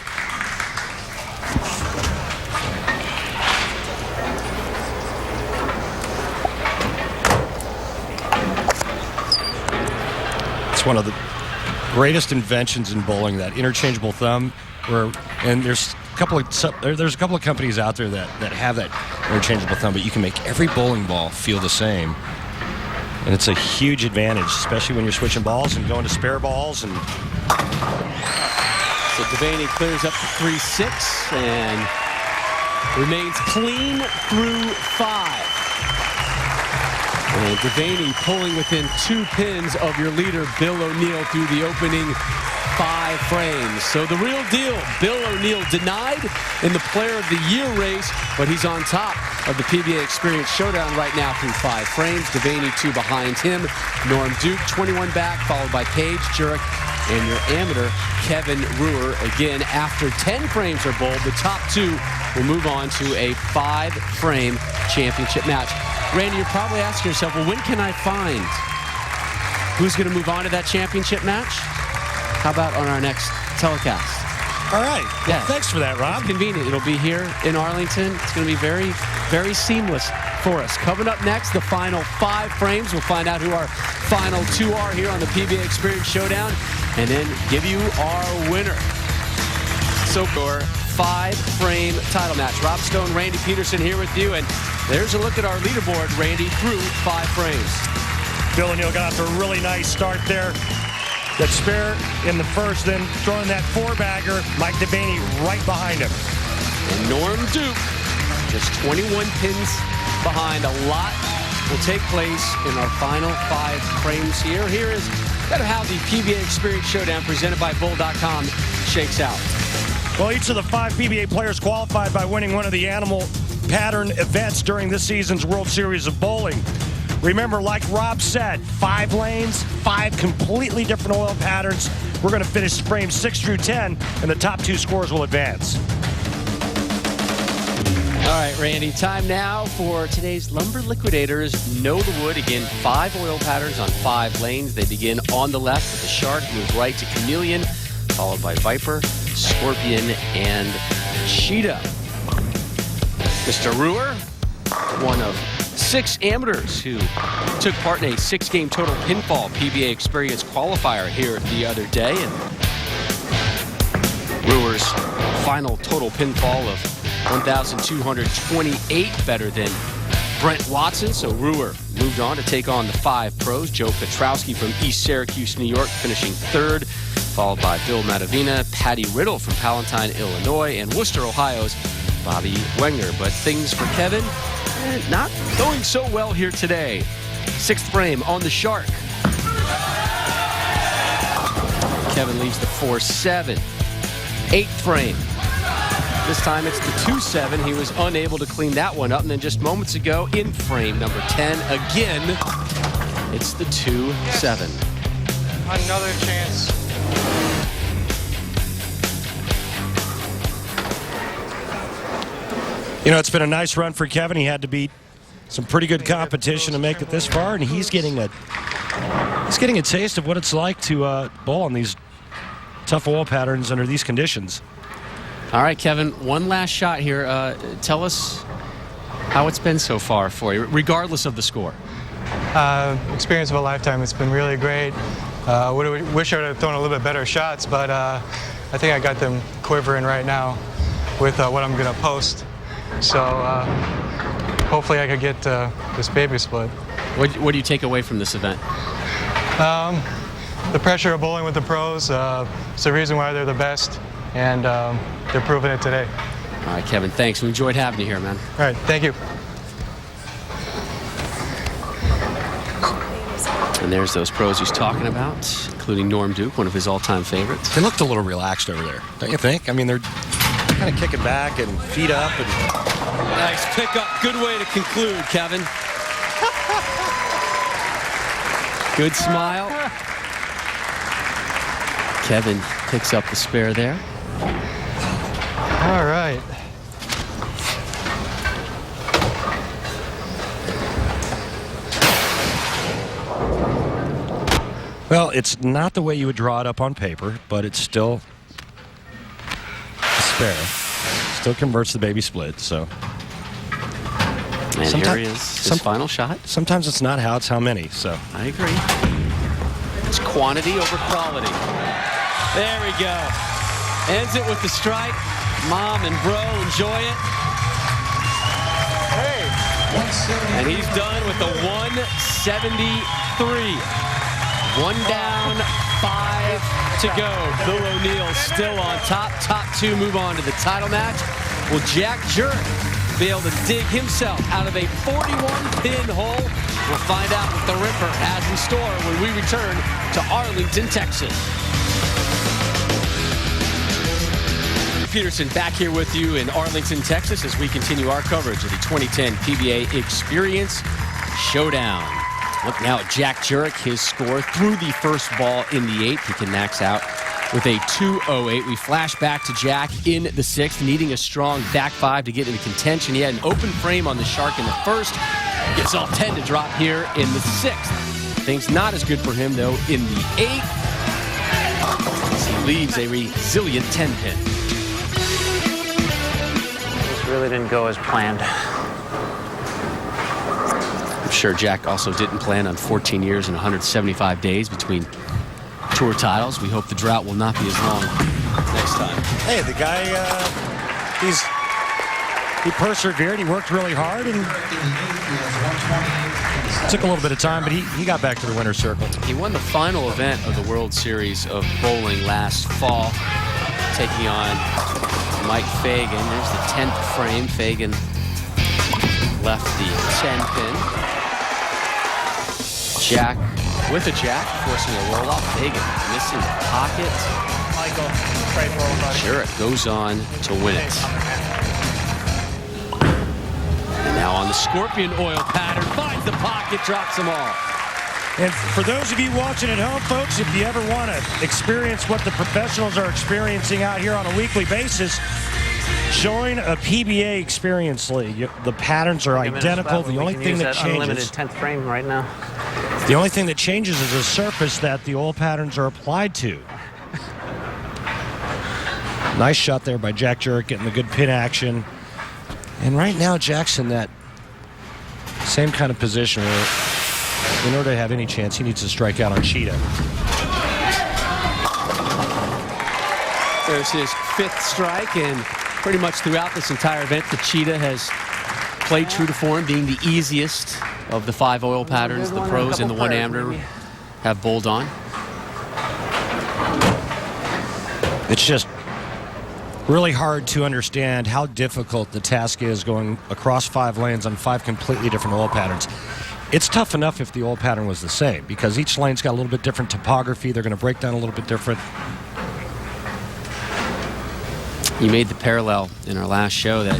It's one of the greatest inventions in bowling, that interchangeable thumb. And there's a couple of companies out there that have that interchangeable thumb, but you can make every bowling ball feel the same. And it's a huge advantage, especially when you're switching balls and going to spare balls. And so DeVaney clears up to 3-6 and remains clean through 5. And DeVaney pulling within 2 pins of your leader, Bill O'Neill, through the opening 5 frames. So the real deal, Bill O'Neill denied in the Player of the Year race, but he's on top of the PBA Experience Showdown right now through 5 frames. DeVaney 2 behind him. Norm Duke 21 back, followed by Paige, Jurek, and your amateur Kevin Reuer. Again, after 10 frames are bowled, the top 2 will move on to a 5-frame championship match. Randy, you're probably asking yourself, well, when can I find who's going to move on to that championship match? How about on our next telecast? All right. Yeah. Well, thanks for that, Rob. It's convenient. It'll be here in Arlington. It's going to be very, very seamless for us. Coming up next, the final 5 frames. We'll find out who our final 2 are here on the PBA Experience Showdown, and then give you our winner. So for 5-frame title match. Rob Stone, Randy Peterson here with you, and there's a look at our leaderboard, Randy, through 5 frames. Bill O'Neill got off to a really nice start there. That spare in the first, then throwing that 4-bagger, Mike DeVaney right behind him. And Norm Duke, just 21 pins behind. A lot will take place in our final 5 frames here. Here is kind of how the PBA Experience Showdown presented by Bull.com shakes out. Well, each of the 5 PBA players qualified by winning one of the animal pattern events during this season's World Series of Bowling. Remember, like Rob said, 5 lanes, 5 completely different oil patterns. We're going to finish frames 6 through 10, and the top 2 scores will advance. All right, Randy, time now for today's Lumber Liquidators. Know the Wood. Again, 5 oil patterns on 5 lanes. They begin on the left with the Shark, move right to Chameleon, followed by Viper, Scorpion, and Cheetah. Mr. Reuer, one of 6 amateurs who took part in a 6-game total pinfall PBA Experience qualifier here the other day. And Reuer's final total pinfall of 1,228, better than Brent Watson. So Reuer moved on to take on the 5 pros. Joe Petrowski from East Syracuse, New York, finishing 3rd, followed by Bill Matavina, Patty Riddle from Palatine, Illinois, and Worcester, Ohio's Bobby Wenger. But things for Kevin, not going so well here today. 6th frame on the Shark. Kevin leaves the 4-7. 8th frame. This time it's the 2-7. He was unable to clean that one up. And then just moments ago, in frame number 10, again, it's the 2-7. Yes. Another chance. You know, it's been a nice run for Kevin. He had to beat some pretty good competition to make it this far, and he's getting a taste of what it's like to bowl on these tough oil patterns under these conditions. All right, Kevin, one last shot here. Tell us how it's been so far for you, regardless of the score. Experience of a lifetime. It's been really great. Wish I would have thrown a little bit better shots, but I think I got them quivering right now with what I'm going to post. So hopefully I could get this baby split. What do you take away from this event? The pressure of bowling with the pros. It's the reason why they're the best, and they're proving it today. All right, Kevin, thanks. We enjoyed having you here, man. All right, thank you. And there's those pros he's talking about, including Norm Duke, one of his all-time favorites. They looked a little relaxed over there, don't you think? I mean, they're kind of kicking back and feet up. And nice pickup. Good way to conclude, Kevin. Good smile. Kevin picks up the spare there. All right. Well, it's not the way you would draw it up on paper, but it's still a spare. Still converts the baby split, so. And here he is, his final shot. Sometimes it's not how, it's how many, so. I agree. It's quantity over quality. There we go. Ends it with the strike. Mom and bro, enjoy it. Hey. And he's done with the 173. 1 down, 5 to go. Bill O'Neill still on top. Top 2 move on to the title match. Will Jack Jurek be able to dig himself out of a 41-pin hole? We'll find out what the Ripper has in store when we return to Arlington, Texas. Peterson back here with you in Arlington, Texas, as we continue our coverage of the 2010 PBA Experience Showdown. Look now at Jack Jurek, his score through the first ball in the 8th. He can max out with a 208. We flash back to Jack in the 6th, needing a strong back 5 to get into contention. He had an open frame on the Shark in the 1st. Gets all 10 to drop here in the 6th. Things not as good for him, though, in the 8th. He leaves a resilient 10-pin. really didn't go as planned. I'm sure Jack also didn't plan on 14 years and 175 days between tour titles. We hope the drought will not be as long next time. Hey, the guy, he persevered. He worked really hard, and took a little bit of time, but he got back to the winner's circle. He won the final event of the World Series of Bowling last fall, taking on Mike Fagan. There's the 10th frame. Fagan left the 10 pin. Jack with a jack, forcing a roll off. Fagan missing the pocket. Michael, pray for him, buddy. Jurek goes on to win it. And now on the Scorpion oil pattern, finds the pocket, drops them all. And for those of you watching at home, folks, if you ever want to experience what the professionals are experiencing out here on a weekly basis, join a PBA Experience League. The patterns are identical. The only thing that changes, unlimited 10th frame right now. the only thing that changes is the surface that the oil patterns are applied to. Nice shot there by Jack Jurek, getting the good pin action. And right now, Jack's in that same kind of position where, in order to have any chance, he needs to strike out on Cheetah. There's his 5th strike, and pretty much throughout this entire event, the Cheetah has played true to form, being the easiest of the 5 oil patterns the pros and the 1 amateur have bowled on. It's just really hard to understand how difficult the task is going across 5 lanes on 5 completely different oil patterns. It's tough enough if the oil pattern was the same, because each lane's got a little bit different topography. They're going to break down a little bit different. You made the parallel in our last show that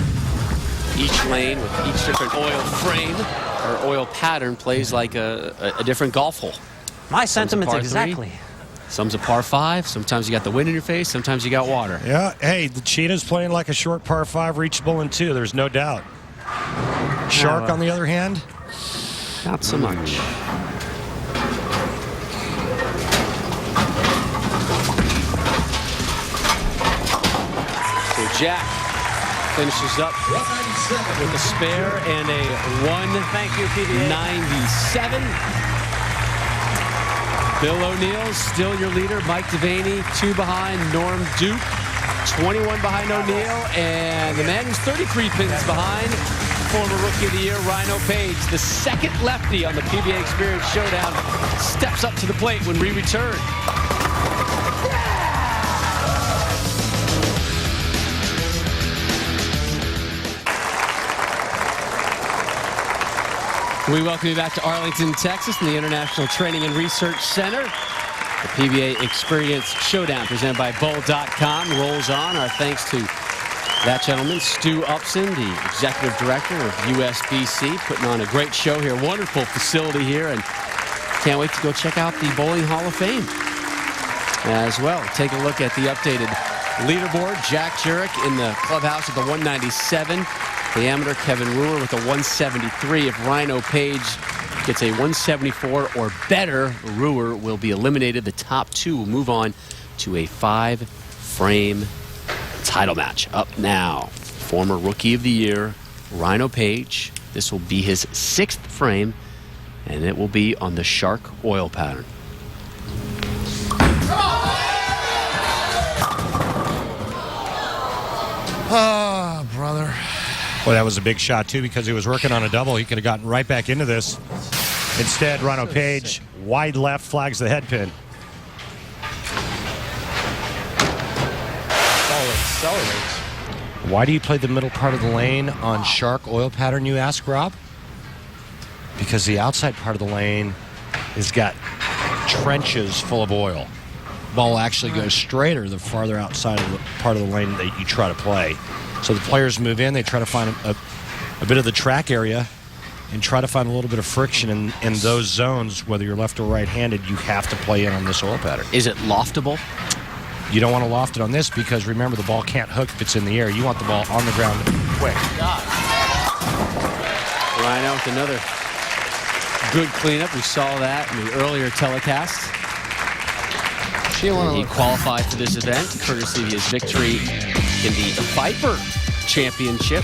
each lane with each different oil frame or oil pattern plays like a different golf hole. My sentiments exactly. Some's a par 5. Sometimes you got the wind in your face. Sometimes you got water. Yeah, hey, the Cheetah's playing like a short par 5, reachable in 2. There's no doubt. Shark, on the other hand, not so much. So Jack finishes up with a spare and a 197. Bill O'Neill still your leader. Mike DeVaney 2 behind. Norm Duke 21 behind O'Neill, and the man who's 33 pins behind, former Rookie of the Year Rhino Page, the 2nd lefty on the PBA Experience Showdown, steps up to the plate when we return. We welcome you back to Arlington, Texas, in the International Training and Research Center. The PBA Experience Showdown, presented by Bowl.com, rolls on. Our thanks to that gentleman, Stu Upson, the Executive Director of USBC, putting on a great show here. Wonderful facility here, and can't wait to go check out the Bowling Hall of Fame as well. Take a look at the updated leaderboard. Jack Jurek in the clubhouse at the 197. The amateur Kevin Reuer with a 173. If Rhino Page gets a 174 or better, Reuer will be eliminated. The top 2 will move on to a 5-frame title match. Up now, former Rookie of the Year, Rhino Page. This will be his 6th frame, and it will be on the Shark oil pattern. oh, brother. Well, that was a big shot, too, because he was working on a double. He could have gotten right back into this. Instead, Rhino Page, wide left, flags the head pin. Accelerates. Why do you play the middle part of the lane on Shark oil pattern, you ask, Rob? Because the outside part of the lane has got trenches full of oil. Ball actually goes straighter the farther outside of the part of the lane that you try to play. So the players move in, they try to find a bit of the track area and try to find a little bit of friction in those zones. Whether you're left or right-handed, you have to play in on this oil pattern. Is it loftable? You don't want to loft it on this because, remember, the ball can't hook if it's in the air. You want the ball on the ground quick. Rhino with another good cleanup. We saw that in the earlier telecast. He qualified for this event, courtesy of his victory in the Viper championship.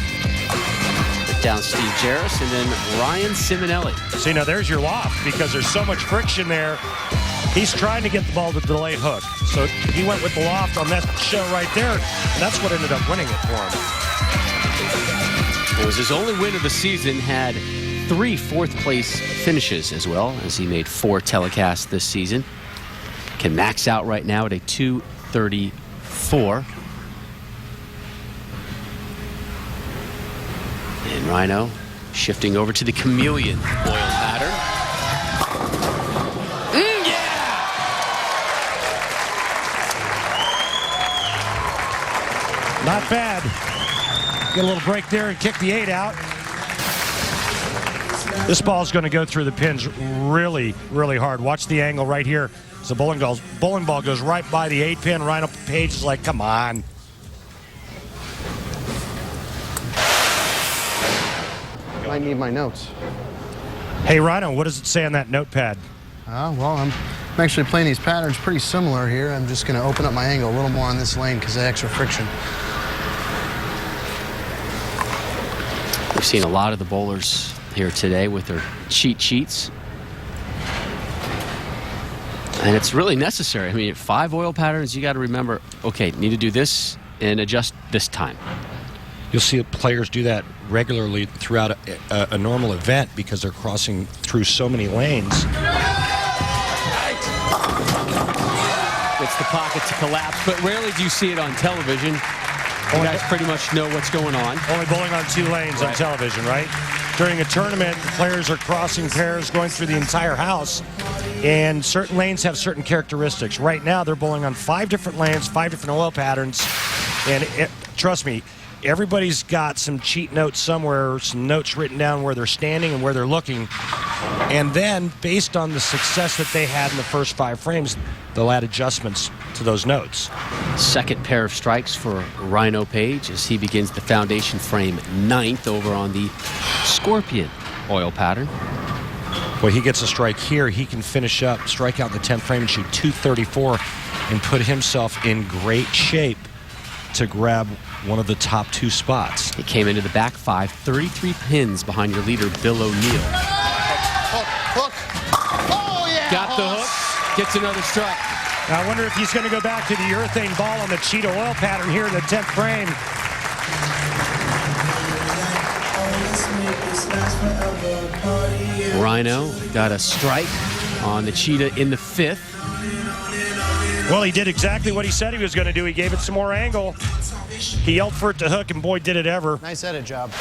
Put down Steve Jarris and then Ryan Simonelli. See, now there's your loft because there's so much friction there. He's trying to get the ball to the delay hook. So he went with the loft on that show right there. And that's what ended up winning it for him. It was his only win of the season, had 3 fourth-place finishes as well, as he made 4 telecasts this season. Can max out right now at a 234. And Rhino shifting over to the chameleon oil pattern. Not bad. Get a little break there and kick the 8 out. This ball's going to go through the pins really, really hard. Watch the angle right here. So bowling ball goes right by the 8 pin. Rhino Page is like, come on. Might need my notes. Hey, Rhino, what does it say on that notepad? Well, I'm actually playing these patterns pretty similar here. I'm just going to open up my angle a little more on this lane because of the extra friction. We've seen a lot of the bowlers here today with their cheat sheets. And it's really necessary. I mean, 5 oil patterns, you got to remember, okay, need to do this and adjust this time. You'll see players do that regularly throughout a normal event because they're crossing through so many lanes. It's the pocket to collapse, but rarely do you see it on television. You guys pretty much know what's going on. Only bowling on 2 lanes on television, right? During a tournament, the players are crossing pairs, going through the entire house, and certain lanes have certain characteristics. Right now, they're bowling on 5 different lanes, 5 different oil patterns, and trust me, everybody's got some cheat notes somewhere, some notes written down where they're standing and where they're looking. And then, based on the success that they had in the first 5 frames, they'll add adjustments to those notes. Second pair of strikes for Rhino Page as he begins the foundation frame 9th over on the Scorpion oil pattern. Well, he gets a strike here. He can finish up, strike out in the 10th frame and shoot 234 and put himself in great shape to grab one of the top 2 spots. He came into the back 5, 33 pins behind your leader, Bill O'Neill. Hook. Oh, yeah. Got the hook, gets another strike. Now, I wonder if he's going to go back to the urethane ball on the Cheetah oil pattern here in the 10th frame. Rhino got a strike on the Cheetah in the 5th. Well, he did exactly what he said he was going to do. He gave it some more angle. He yelled for it to hook, and boy, did it ever. Nice edit job.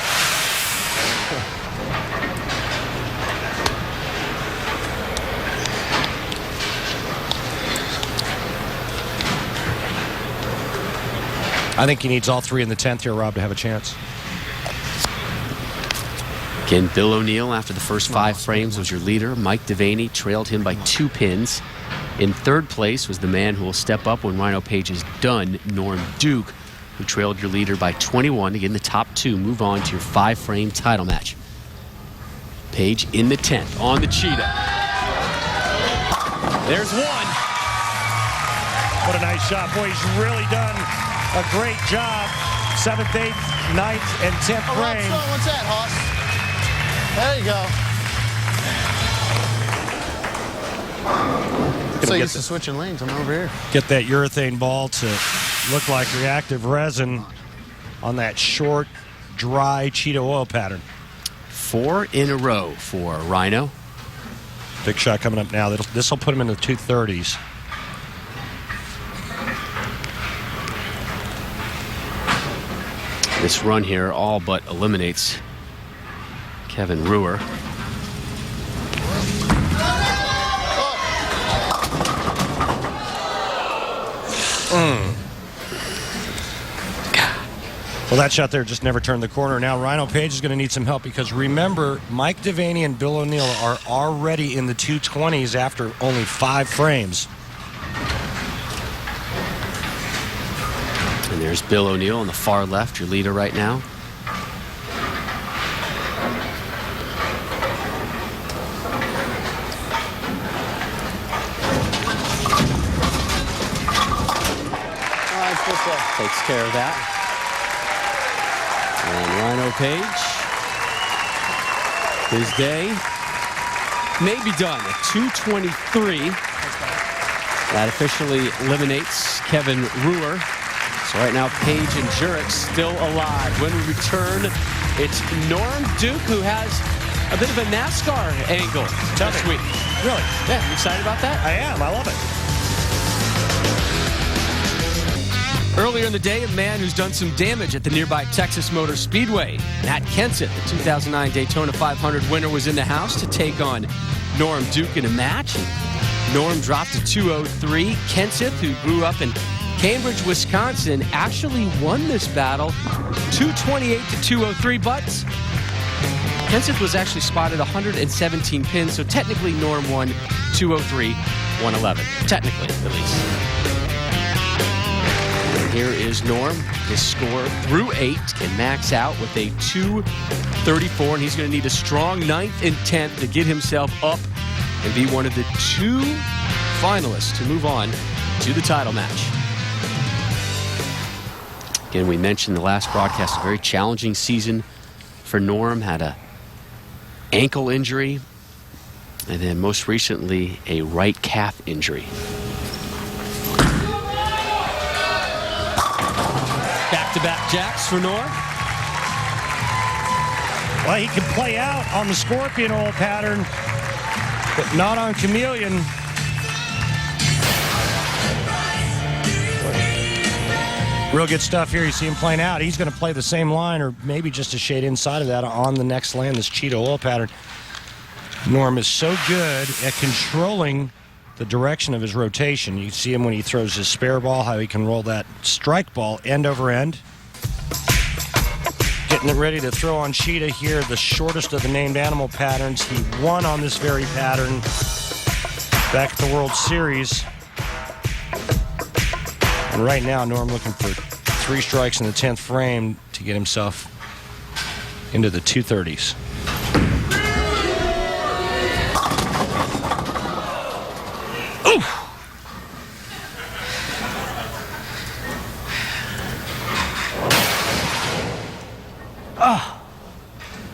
I think he needs all 3 in the 10th here, Rob, to have a chance. Again, Bill O'Neill, after the first 5 frames, was your leader. Mike DeVaney trailed him by 2 pins. In 3rd place was the man who will step up when Rhino Page is done, Norm Duke, who trailed your leader by 21. Again, the top 2 move on to your 5-frame title match. Page in the 10th on the Cheetah. There's one. What a nice shot. Boy, he's really done a great job. 7th, 8th, 9th, and 10th frame. What's that, Hoss? There you go. So used to switching lanes. I'm over here. Get that urethane ball to look like reactive resin on that short, dry Cheetah oil pattern. 4 in a row for Rhino. Big shot coming up now. This will put him in the 230s. This run here all but eliminates Kevin Reuer. Well, that shot there just never turned the corner. Now Rhino Page is going to need some help because remember, Mike DeVaney and Bill O'Neill are already in the 220s after only 5 frames. And there's Bill O'Neill on the far left, your leader right now. Takes care of that. And Rhino Page, his day may be done at 2:23. That officially eliminates Kevin Reuer. So right now, Page and Jurek still alive. When we return, it's Norm Duke, who has a bit of a NASCAR angle this week. Really? Yeah, you excited about that? I am. I love it. Earlier in the day, a man who's done some damage at the nearby Texas Motor Speedway. Matt Kenseth, the 2009 Daytona 500 winner, was in the house to take on Norm Duke in a match. And Norm dropped to 2:03. Kenseth, who grew up in Cambridge, Wisconsin, actually won this battle 2:28 to 2:03, but Kenseth was actually spotted 117 pins, so technically Norm won 2:03, 111. Technically, at least. And here is Norm. His score through 8 can max out with a 2:34, and he's going to need a strong 9th and 10th to get himself up and be one of the 2 finalists to move on to the title match. Again, we mentioned the last broadcast, a very challenging season for Norm. Had a ankle injury, and then most recently a right calf injury. Back-to-back jacks for Norm. Well, he can play out on the Scorpion oil pattern, but not on Chameleon. Real good stuff here. You see him playing out. He's going to play the same line, or maybe just a shade inside of that on the next land, this Cheetah oil pattern. Norm is so good at controlling the direction of his rotation. You see him when he throws his spare ball, how he can roll that strike ball end over end. Getting it ready to throw on Cheetah here, the shortest of the named animal patterns. He won on this very pattern back at the World Series. And right now, Norm looking for 3 strikes in the 10th frame to get himself into the 230s.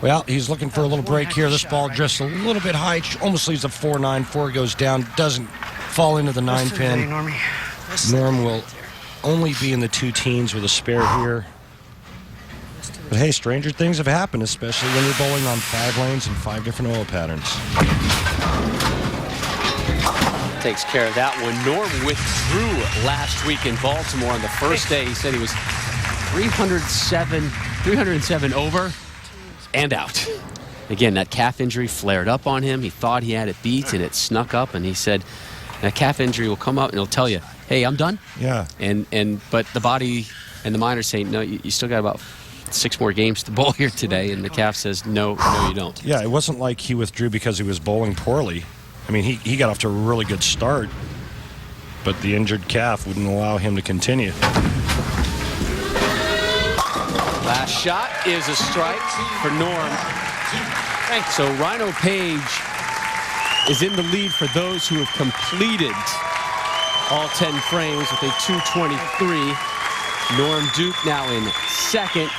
Well, he's looking for a little break here. This ball just a little bit high. Almost leaves a 4-9. 4 goes down. Doesn't fall into the 9 pin. Norm will only be in the 2 teens with a spare here. But hey, stranger things have happened, especially when you're bowling on 5 lanes and 5 different oil patterns. Takes care of that one. Norm withdrew last week in Baltimore on the first day. He said he was 307 over and out. Again, that calf injury flared up on him. He thought he had it beat, and it snuck up, and he said that calf injury will come up and it'll tell you, hey, I'm done. Yeah. But the body and the minor say, no, you still got about 6 more games to bowl here today, and the calf says, no, you don't. Yeah, it wasn't like he withdrew because he was bowling poorly. I mean, he got off to a really good start, but the injured calf wouldn't allow him to continue. Last shot is a strike for Norm. So Rhino Page is in the lead for those who have completed all 10 frames with a 223. Norm Duke now in second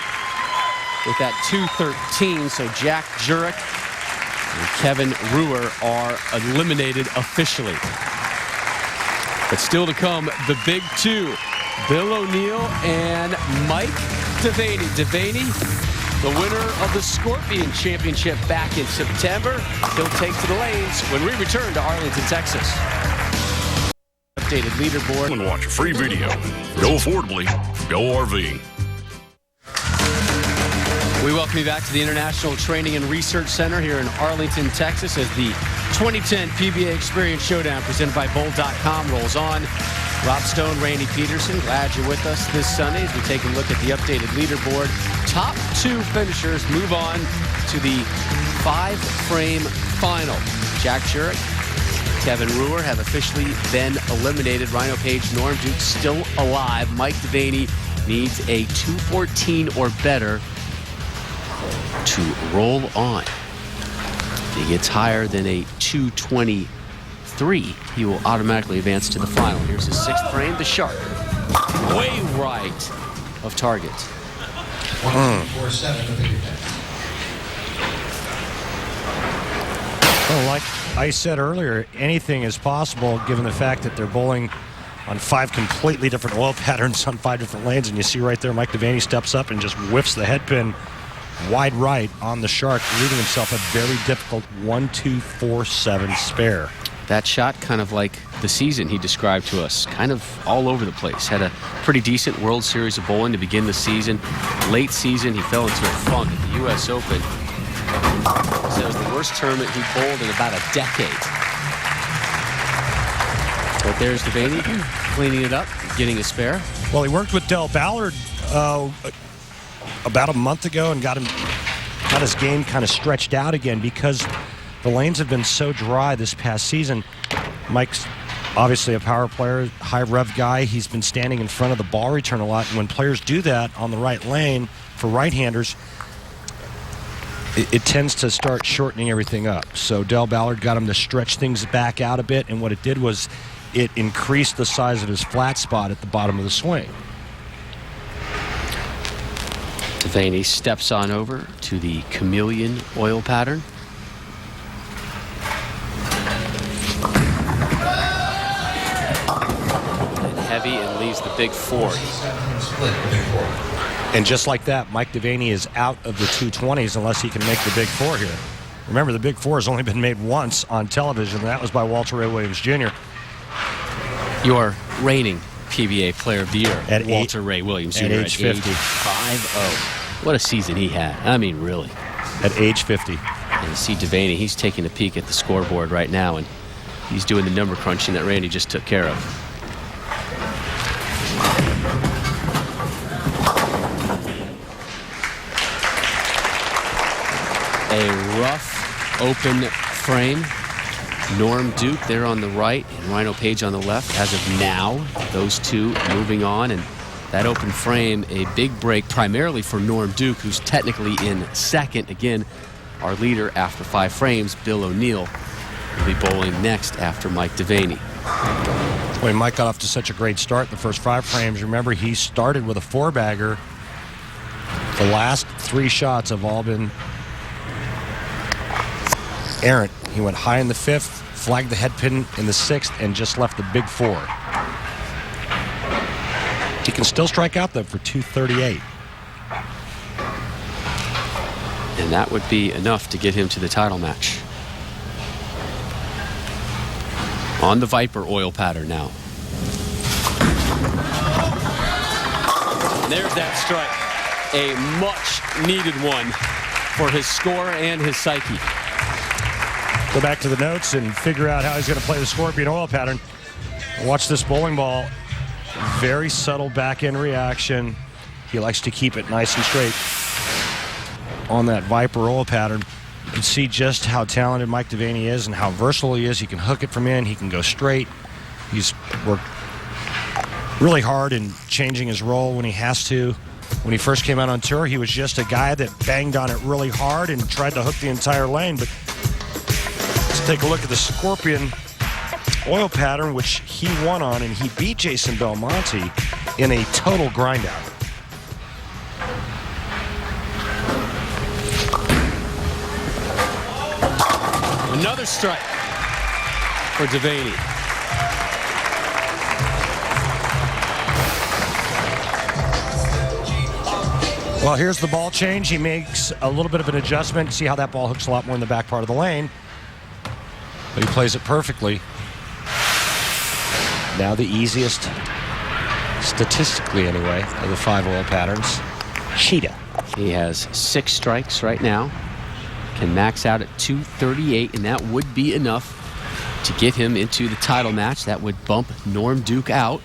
with that 213. So Jack Jurek and Kevin Reuer are eliminated officially. But still to come, the big 2. Bill O'Neill and Mike DeVaney. DeVaney, the winner of the Scorpion Championship back in September. He'll take to the lanes when we return to Arlington, Texas. Updated leaderboard. And watch a free video. Go affordably. Go RV. We welcome you back to the International Training and Research Center here in Arlington, Texas, as the 2010 PBA Experience Showdown presented by Bowl.com rolls on. Rob Stone, Randy Peterson, glad you're with us this Sunday as we take a look at the updated leaderboard. Top 2 finishers move on to the 5-frame final. Jack Jurek, Kevin Reuer have officially been eliminated. Rhino Page, Norm Duke still alive. Mike DeVaney needs a 214 or better to roll on. If he gets higher than a 223, he will automatically advance to the final. Here's his 6th frame, the shark. Way right of target. 1-2-4-7 to figure 10. Well, like I said earlier, anything is possible given the fact that they're bowling on 5 completely different oil patterns on 5 different lanes. And you see right there, Mike DeVaney steps up and just whiffs the head pin wide right on the shark, leaving himself a very difficult 1-2-4-7 spare. That shot, kind of like the season he described to us, kind of all over the place. Had a pretty decent World Series of bowling to begin the season. Late season, he fell into a funk at the U.S. Open. So it was the worst tournament he bowled in about a decade. But there's DeVaney cleaning it up, getting a spare. Well, he worked with Del Ballard about a month ago and got his game kind of stretched out again because the lanes have been so dry this past season. Mike's obviously a power player, high rev guy. He's been standing in front of the ball return a lot, and when players do that on the right lane for right-handers, it tends to start shortening everything up. So Del Ballard got him to stretch things back out a bit, and what it did was it increased the size of his flat spot at the bottom of the swing. DeVaney steps on over to the chameleon oil pattern. And heavy and leaves the big 4. And just like that, Mike DeVaney is out of the 220s unless he can make the big 4 here. Remember, the big 4 has only been made once on television, and that was by Walter Ray Williams Jr. Your reigning PBA Player of the Year, at Walter Ray Williams Jr. At age 50. 5-0. What a season he had. I mean, really. At age 50. And you see DeVaney, he's taking a peek at the scoreboard right now, and he's doing the number crunching that Randy just took care of. A rough, open frame. Norm Duke there on the right and Rhino Page on the left. As of now, those two moving on, and that open frame, a big break primarily for Norm Duke, who's technically in second. Again, our leader after 5 frames, Bill O'Neill, will be bowling next after Mike DeVaney. Boy, Mike got off to such a great start in the first 5 frames. Remember, he started with a 4-bagger. The last 3 shots have all been errant. He went high in the 5th, flagged the head pin in the 6th, and just left the big 4. He can still strike out, though, for 238. And that would be enough to get him to the title match. On the Viper oil pattern now. There's that strike. A much-needed one for his score and his psyche. Go back to the notes and figure out how he's going to play the Scorpion oil pattern. Watch this bowling ball. Very subtle back-end reaction. He likes to keep it nice and straight on that Viper oil pattern. You can see just how talented Mike DeVaney is and how versatile he is. He can hook it from in. He can go straight. He's worked really hard in changing his role when he has to. When he first came out on tour, he was just a guy that banged on it really hard and tried to hook the entire lane. But let's take a look at the Scorpion oil pattern, which he won on, and he beat Jason Belmonte in a total grind out. Another strike for DeVaney. Well, here's the ball change. He makes a little bit of an adjustment. See how that ball hooks a lot more in the back part of the lane. But he plays it perfectly. Now the easiest, statistically anyway, of the 5 oil patterns, Cheetah. He has 6 strikes right now. Can max out at 238, and that would be enough to get him into the title match. That would bump Norm Duke out.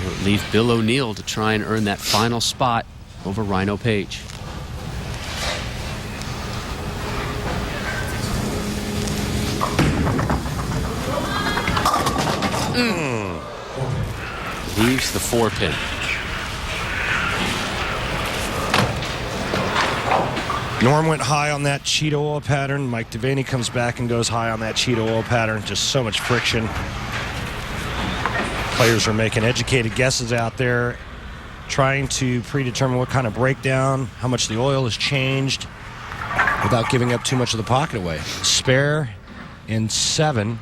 It would leave Bill O'Neill to try and earn that final spot over Rhino Page. Leaves the 4-pin. Norm went high on that Cheetah oil pattern. Mike DeVaney comes back and goes high on that Cheetah oil pattern. Just so much friction. Players are making educated guesses out there, trying to predetermine what kind of breakdown, how much the oil has changed, without giving up too much of the pocket away. Spare in 7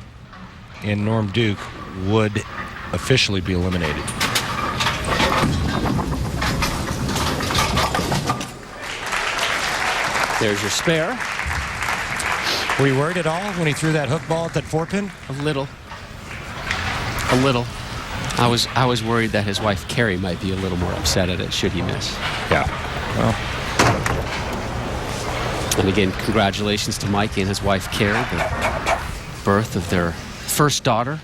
in Norm Duke would officially be eliminated. There's your spare. Were you worried at all when he threw that hook ball at that 4-pin? A little. I was worried that his wife Carrie might be a little more upset at it should he miss. Yeah. Well. And again, congratulations to Mike and his wife Carrie, the birth of their first daughter,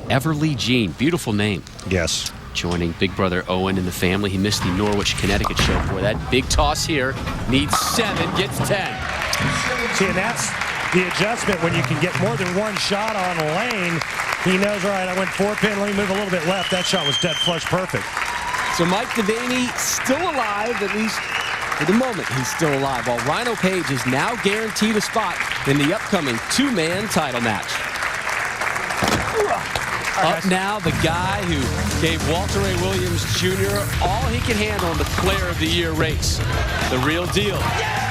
Everly Jean. Beautiful name. Yes. Joining big brother Owen in the family. He missed the Norwich, Connecticut show for that. Big toss here. Needs 7, gets 10. See, and that's the adjustment when you can get more than one shot on a lane. He knows, all right, I went 4-pin, let me move a little bit left. That shot was dead flush perfect. So Mike DeVaney still alive, at least for the moment he's still alive, while Rhino Page is now guaranteed a spot in the upcoming 2-man title match. Up now, the guy who gave Walter Ray Williams Jr. all he could handle in the Player of the Year race. The real deal,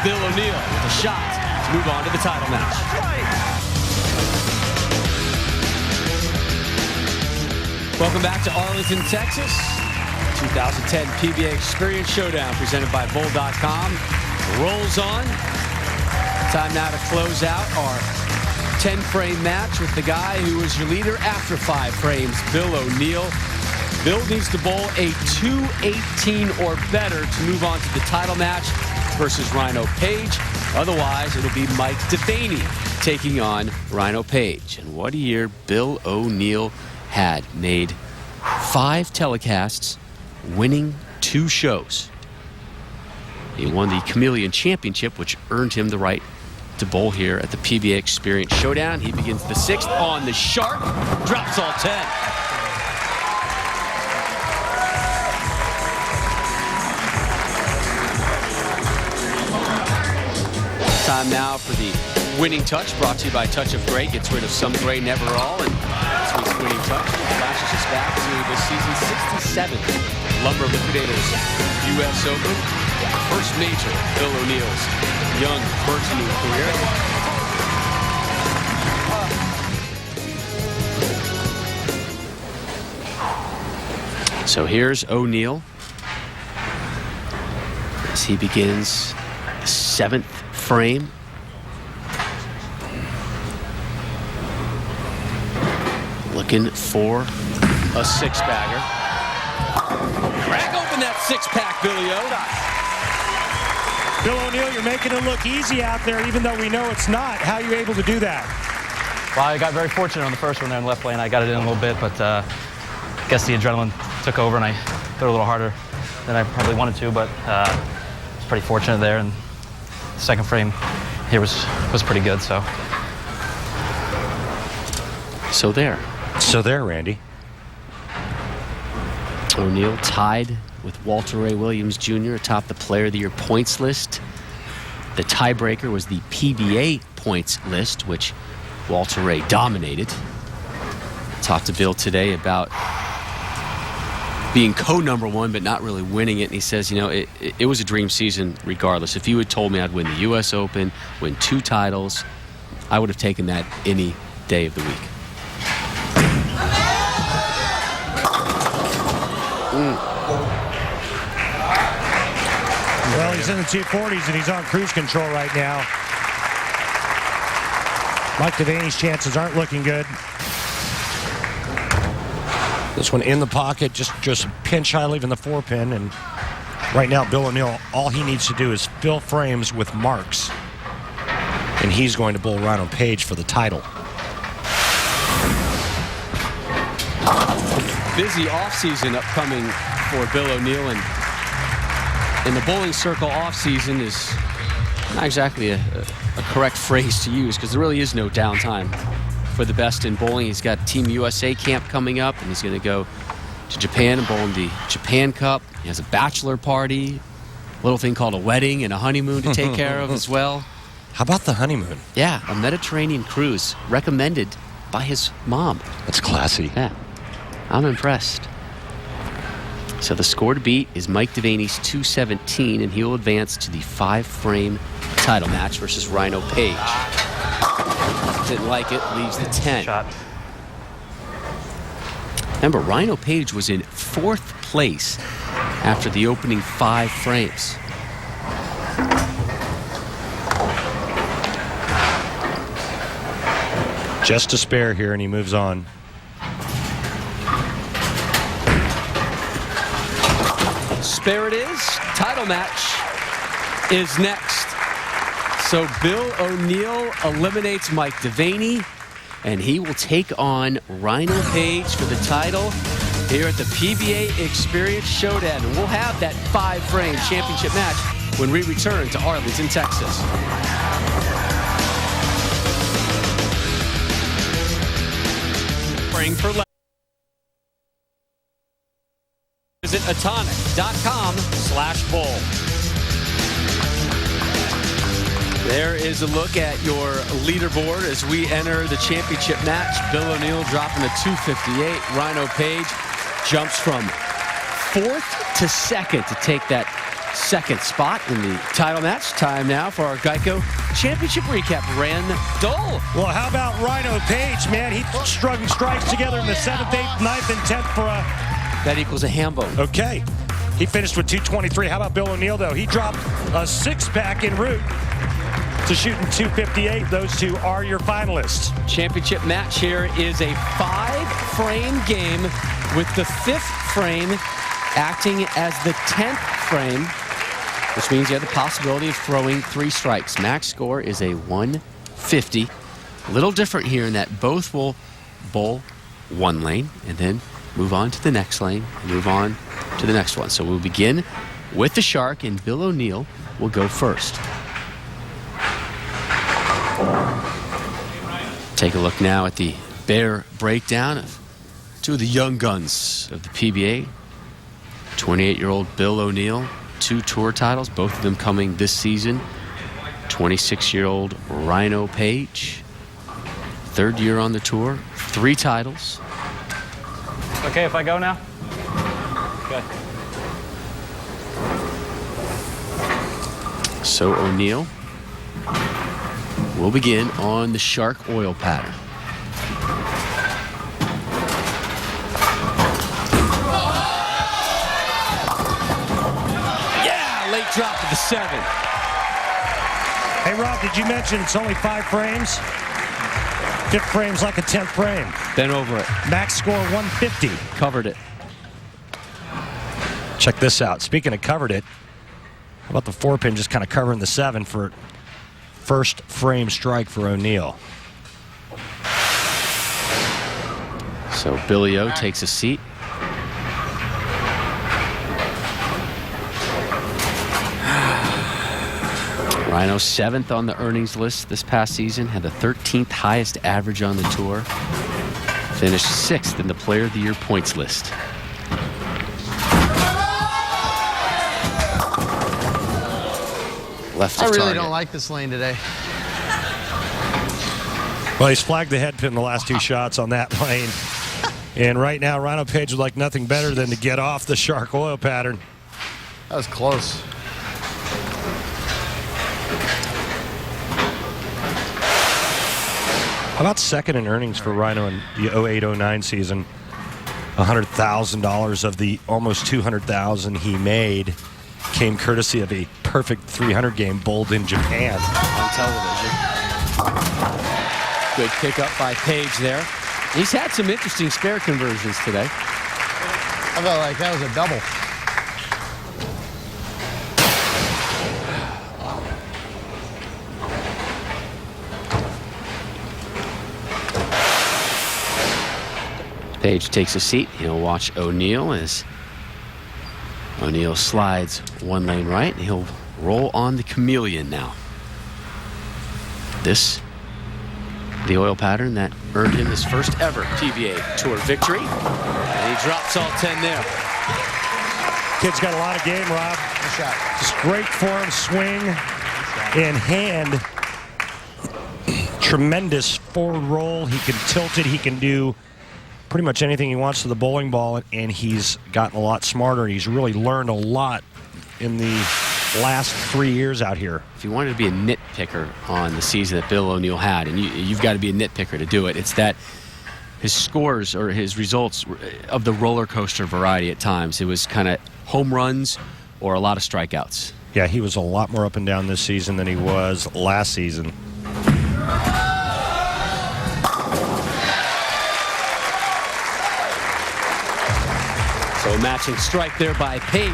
Bill O'Neill with a shot to move on to the title match. Welcome back to Arlington, Texas. 2010 PBA Experience Showdown presented by Bull.com. Rolls on. Time now to close out our 10-frame match with the guy who was your leader after 5 frames, Bill O'Neill. Bill needs to bowl a 218 or better to move on to the title match versus Rhino Page. Otherwise, it'll be Mike DeVaney taking on Rhino Page. And what a year Bill O'Neill had. Made 5 telecasts, winning 2 shows. He won the Chameleon Championship, which earned him the right to bowl here at the PBA Experience Showdown. He begins the 6th on the sharp, drops all 10. Time now for the winning touch, brought to you by Touch of Gray. Gets rid of some gray, never all. And this week's winning touch flashes us back to the season 67 Lumber Liquidators U.S. Open. First major, Bill O'Neill's young burgeoning career. So here's O'Neill as he begins the 7th frame. Looking for a 6-bagger. Crack open that 6-pack, Billy O. Bill O'Neill, you're making it look easy out there, even though we know it's not. How are you able to do that? Well, I got very fortunate on the first one there in the left lane. I got it in a little bit, but I guess the adrenaline took over and I threw it a little harder than I probably wanted to, but I was pretty fortunate there. And the second frame here was pretty good, so. So there, Randy. O'Neill tied with Walter Ray Williams Jr. atop the Player of the Year points list. The tiebreaker was the PBA points list, which Walter Ray dominated. Talked to Bill today about being co-number 1, but not really winning it. And he says, you know, it was a dream season regardless. If you had told me I'd win the U.S. Open, win 2 titles, I would have taken that any day of the week. Well, he's in the 240s and he's on cruise control right now. Mike DeVaney's chances aren't looking good. This one in the pocket, just pinch high, leaving the 4-pin. And right now, Bill O'Neill, all he needs to do is fill frames with marks. And he's going to bowl Rhino Page for the title. Busy offseason upcoming for Bill O'Neill, and in the bowling circle, offseason is not exactly a correct phrase to use because there really is no downtime for the best in bowling. He's got Team USA camp coming up, and he's going to go to Japan and bowl in the Japan Cup. He has a bachelor party, a little thing called a wedding and a honeymoon to take care of as well. How about the honeymoon? Yeah, a Mediterranean cruise recommended by his mom. That's classy. Yeah, I'm impressed. So the score to beat is Mike DeVaney's 217, and he will advance to the 5-frame title match versus Rhino Page. Didn't like it, leaves the 10. Shot. Remember, Rhino Page was in 4th place after the opening 5 frames. Just to spare here, and he moves on. Spare it is. Title match is next. So Bill O'Neill eliminates Mike DeVaney, and he will take on Rhino Page for the title here at the PBA Experience Showdown. And we'll have that 5-frame championship match when we return to Arlington, Texas. For visit atonic.com/bowl. There is a look at your leaderboard as we enter the championship match. Bill O'Neill dropping a 258. Rhino Page jumps from 4th to 2nd to take that 2nd spot in the title match. Time now for our Geico Championship recap. Randall. Well, how about Rhino Page, man? He struggling strikes together in the 7th, 8th, 9th, and 10th for a... That equals a ham bone. Okay. He finished with 223. How about Bill O'Neill, though? He dropped a 6-pack en route to shooting 258. Those two are your finalists. Championship match here is a 5-frame game with the 5th frame acting as the 10th frame, which means you have the possibility of throwing 3 strikes. Max score is a 150. A little different here in that both will bowl 1 lane and then move on to the next lane and move on to the next one. So we'll begin with the Shark, and Bill O'Neill will go first. Take a look now at the Bear breakdown of 2 of the young guns of the PBA. 28-year-old Bill O'Neill, 2 tour titles, both of them coming this season. 26-year-old Rhino Page, 3rd year on the tour, 3 titles. Okay if I go now? Okay. So O'Neill will begin on the Shark oil pattern. Yeah, late drop to the 7. Hey, Rob, did you mention it's only 5 frames? 5th frame's like a 10th frame. Been over it. Max score 150. Covered it. Check this out. Speaking of covered it, how about the 4-pin just kind of covering the 7 for 1st frame strike for O'Neill. So Billy O takes a seat. Rhino 7th on the earnings list this past season, had the 13th highest average on the tour. Finished 6th in the Player of the Year points list. Left I of really target. don't like this lane today. Well, he's flagged the head pin the last 2 shots on that lane. And right now, Rhino Page would like nothing better than to get off the Shark oil pattern. That was close. How about 2nd in earnings for Rhino in the 08-09 season? $100,000 of the almost $200,000 he made came courtesy of a perfect 300 game bowled in Japan. On television. Good pickup by Page there. He's had some interesting spare conversions today. I felt like that was a double. Page takes a seat. He'll watch O'Neill as O'Neill slides 1 lane right. He'll roll on the chameleon now. This, the oil pattern that earned him his first ever PBA Tour victory. And he drops all 10 there. Kid's got a lot of game, Rob. Good shot. Just great form, swing, and hand. Tremendous forward roll. He can tilt it. He can do pretty much anything he wants to the bowling ball, and he's gotten a lot smarter. He's really learned a lot in the last 3 years out here. If you wanted to be a nitpicker on the season that Bill O'Neill had, and you've got to be a nitpicker to do it, it's that his scores or his results of the roller coaster variety at times. It was kind of home runs or a lot of strikeouts. Yeah, he was a lot more up and down this season than he was last season. So a matching strike there by Page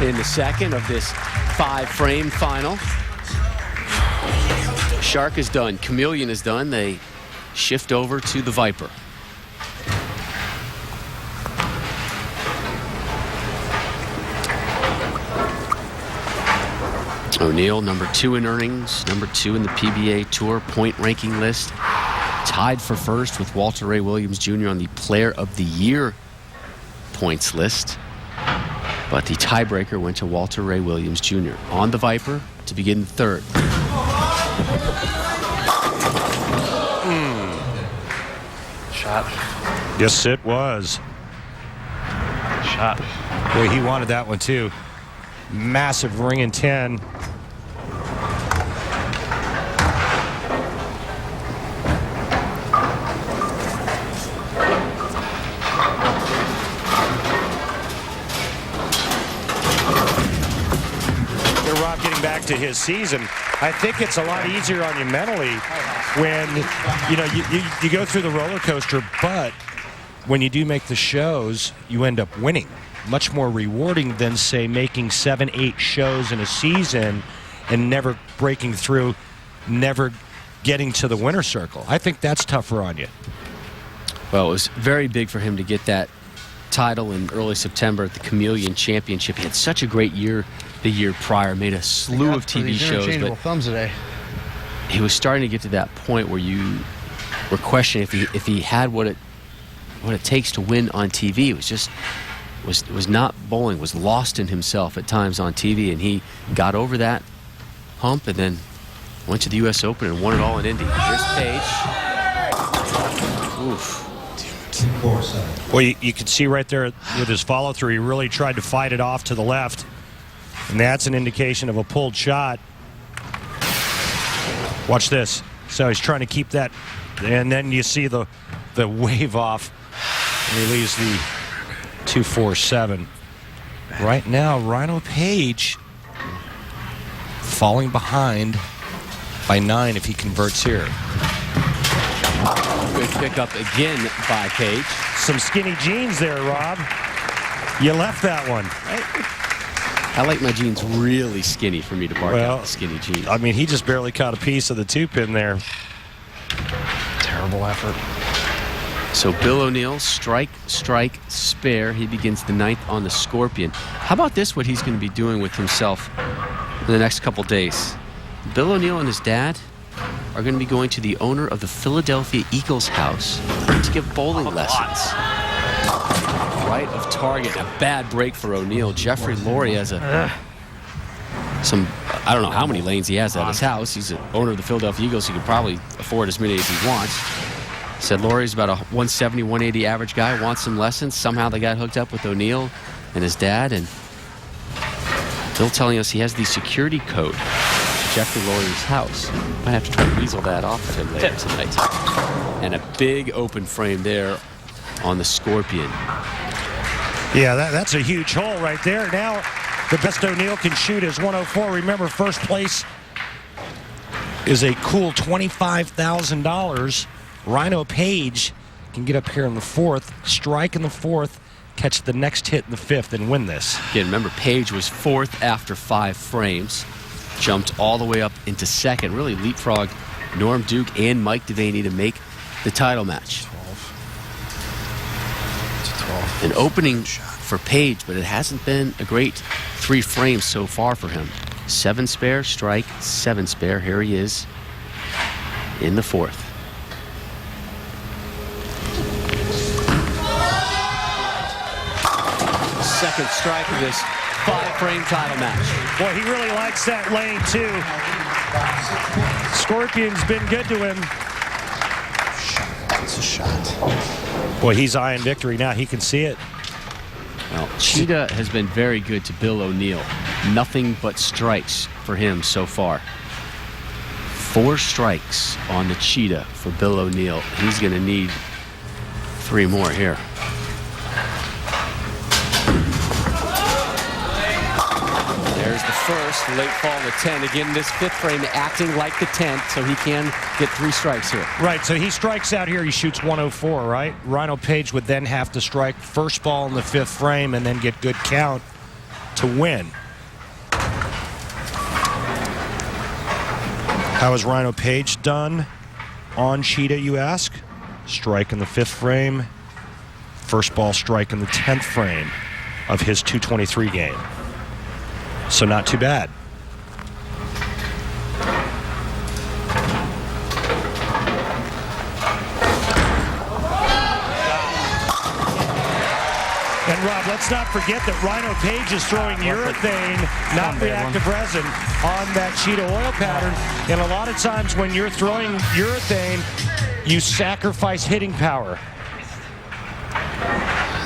in the second of this 5-frame final. Shark is done. Chameleon is done. They shift over to the Viper. O'Neill, number 2 in earnings, number 2 in the PBA Tour point ranking list. Tied for first with Walter Ray Williams Jr. on the Player of the Year points list. But the tiebreaker went to Walter Ray Williams Jr. on the Viper to begin the third. Shot. Yes, it was. Shot. Boy, he wanted that one too. Massive ring in 10. Rob, getting back to his season, I think it's a lot easier on you mentally when you go through the roller coaster, but when you do make the shows, you end up winning. Much more rewarding than, say, making 7, 8 shows in a season and never breaking through, never getting to the winner's circle. I think that's tougher on you. Well, it was very big for him to get that title in early September at the Chameleon Championship. He had such a great year the year prior, made a slew of TV shows, but thumbs today. He was starting to get to that point where you were questioning if he had what it takes to win on TV. It was just was not bowling, was lost in himself at times on TV, and he got over that hump and then went to the U.S. Open and won it all in Indy. Here's Page. Oof. Well, you can see right there with his follow-through, he really tried to fight it off to the left, and that's an indication of a pulled shot. Watch this. So he's trying to keep that, and then you see the wave off, and he leaves the 2-4-7. Right now, Rhino Page falling behind by 9 if he converts here. Good pickup again by Page. Some skinny jeans there, Rob. You left that one. I like my jeans really skinny for me to bark out the skinny jeans. I mean, he just barely caught a piece of the 2-pin there. Terrible effort. So Bill O'Neill, strike, spare. He begins the 9th on the Scorpion. How about this, what he's going to be doing with himself in the next couple days? Bill O'Neill and his dad are going to be going to the owner of the Philadelphia Eagles house to give bowling lessons. Right of target, a bad break for O'Neill. Jeffrey Laurie has I don't know how many lanes he has at his house. He's the owner of the Philadelphia Eagles. He could probably afford as many as he wants. Said Laurie's about a 170, 180 average guy, wants some lessons. Somehow they got hooked up with O'Neill and his dad, and Bill telling us he has the security code to Jeffrey Laurie's house. Might have to try to weasel that off of him later tonight. And a big open frame there on the Scorpion. Yeah, that's a huge hole right there. Now, the best O'Neill can shoot is 104. Remember, first place is a cool $25,000. Rhino Page can get up here in the 4th, strike in the 4th, catch the next hit in the 5th, and win this. Again, remember, Page was 4th after 5 frames. Jumped all the way up into 2nd. Really leapfrogged Norm Duke and Mike DeVaney to make the title match. 12. An opening for Page, but it hasn't been a great 3 frames so far for him. 7 spare, strike, 7 spare. Here he is in the 4th. Second strike of this 5-frame title match. Boy, he really likes that lane, too. Scorpion's been good to him. It's a shot. Boy, he's eyeing victory now. He can see it. Well, Cheetah has been very good to Bill O'Neill. Nothing but strikes for him so far. 4 strikes on the Cheetah for Bill O'Neill. He's going to need 3 more here. There's the first, late fall to 10. Again, this 5th frame acting like the 10th, so he can get 3 strikes here. Right, so he strikes out here, he shoots 104, right? Rhino Page would then have to strike first ball in the 5th frame and then get good count to win. How has Rhino Page done on Cheetah, you ask? Strike in the 5th frame, first ball strike in the 10th frame of his 223 game. So not too bad. And Rob, let's not forget that Rhino Page is throwing urethane, not reactive resin, on that Cheetah oil pattern. And a lot of times when you're throwing urethane, you sacrifice hitting power.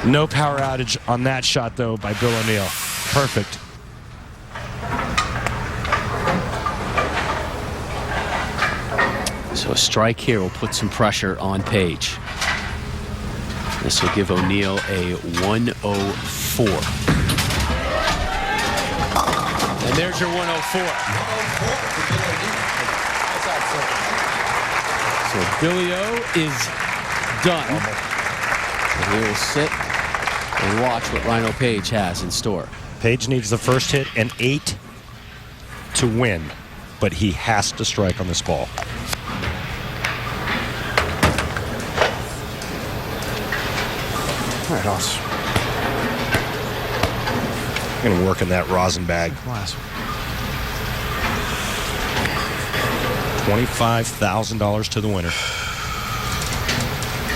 No power outage on that shot, though, by Bill O'Neill. Perfect. So a strike here will put some pressure on Page. This will give O'Neill a 104. And there's your 104. So Billy O is done. And he will sit and watch what Rhino Page has in store. Page needs the first hit and 8 to win, but he has to strike on this ball. All right, Hoss. I'm going to work in that rosin bag. $25,000 to the winner.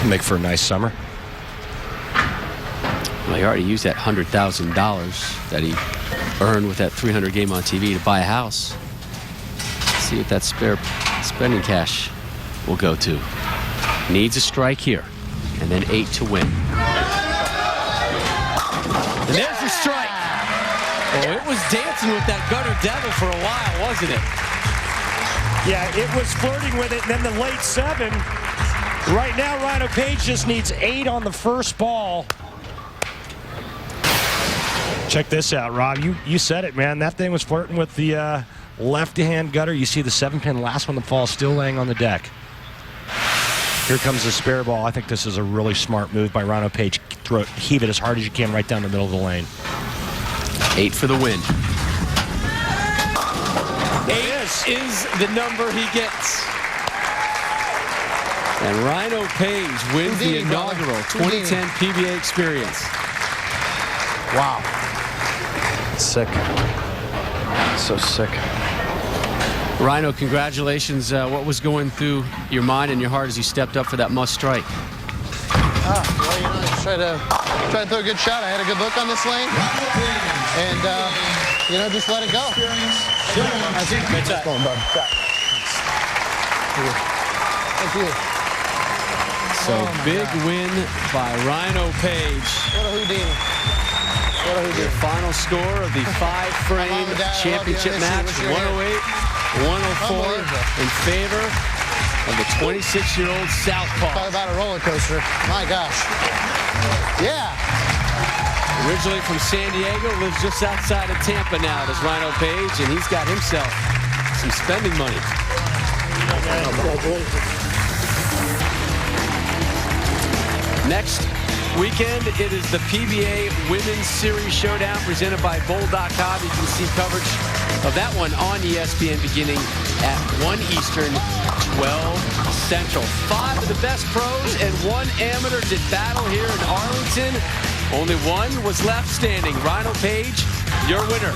Make for a nice summer. Well, he already used that $100,000 that he earned with that 300 game on TV to buy a house. Let's see what that spare spending cash will go to. Needs a strike here, and then 8 to win. And there's the strike. Oh, it was dancing with that gutter devil for a while, wasn't it? Yeah, it was flirting with it, and then the late 7. Right now, Rhino Page just needs 8 on the first ball. Check this out, Rob. You said it, man. That thing was flirting with the left-hand gutter. You see the 7-pin last one that falls still laying on the deck. Here comes the spare ball. I think this is a really smart move by Rhino Page. Heave it as hard as you can right down the middle of the lane. 8 for the win. 8 is the number he gets. And Rhino Page wins the inaugural 2010 PBA Experience. Wow. Sick. So sick. Rhino, congratulations. What was going through your mind and your heart as you stepped up for that must strike? Well, you know, just try to throw a good shot. I had a good look on this lane, and you know, just let it go. Good shot. Thank you. So big win by Rhino Page. What a Houdini. What a Houdini. Your final score of the 5-frame championship match, 108-104 in favor of the 26-year-old Southpaw. Talk about a roller coaster. My gosh. Yeah. Originally from San Diego, lives just outside of Tampa now, does Rhino Page, and he's got himself some spending money. Next weekend, it is the PBA Women's Series Showdown presented by Bowl.com. You can see coverage of that one on ESPN beginning at 1 Eastern, 12 Central. 5 of the best pros and 1 amateur did battle here in Arlington. Only one was left standing. Rhino Page, your winner.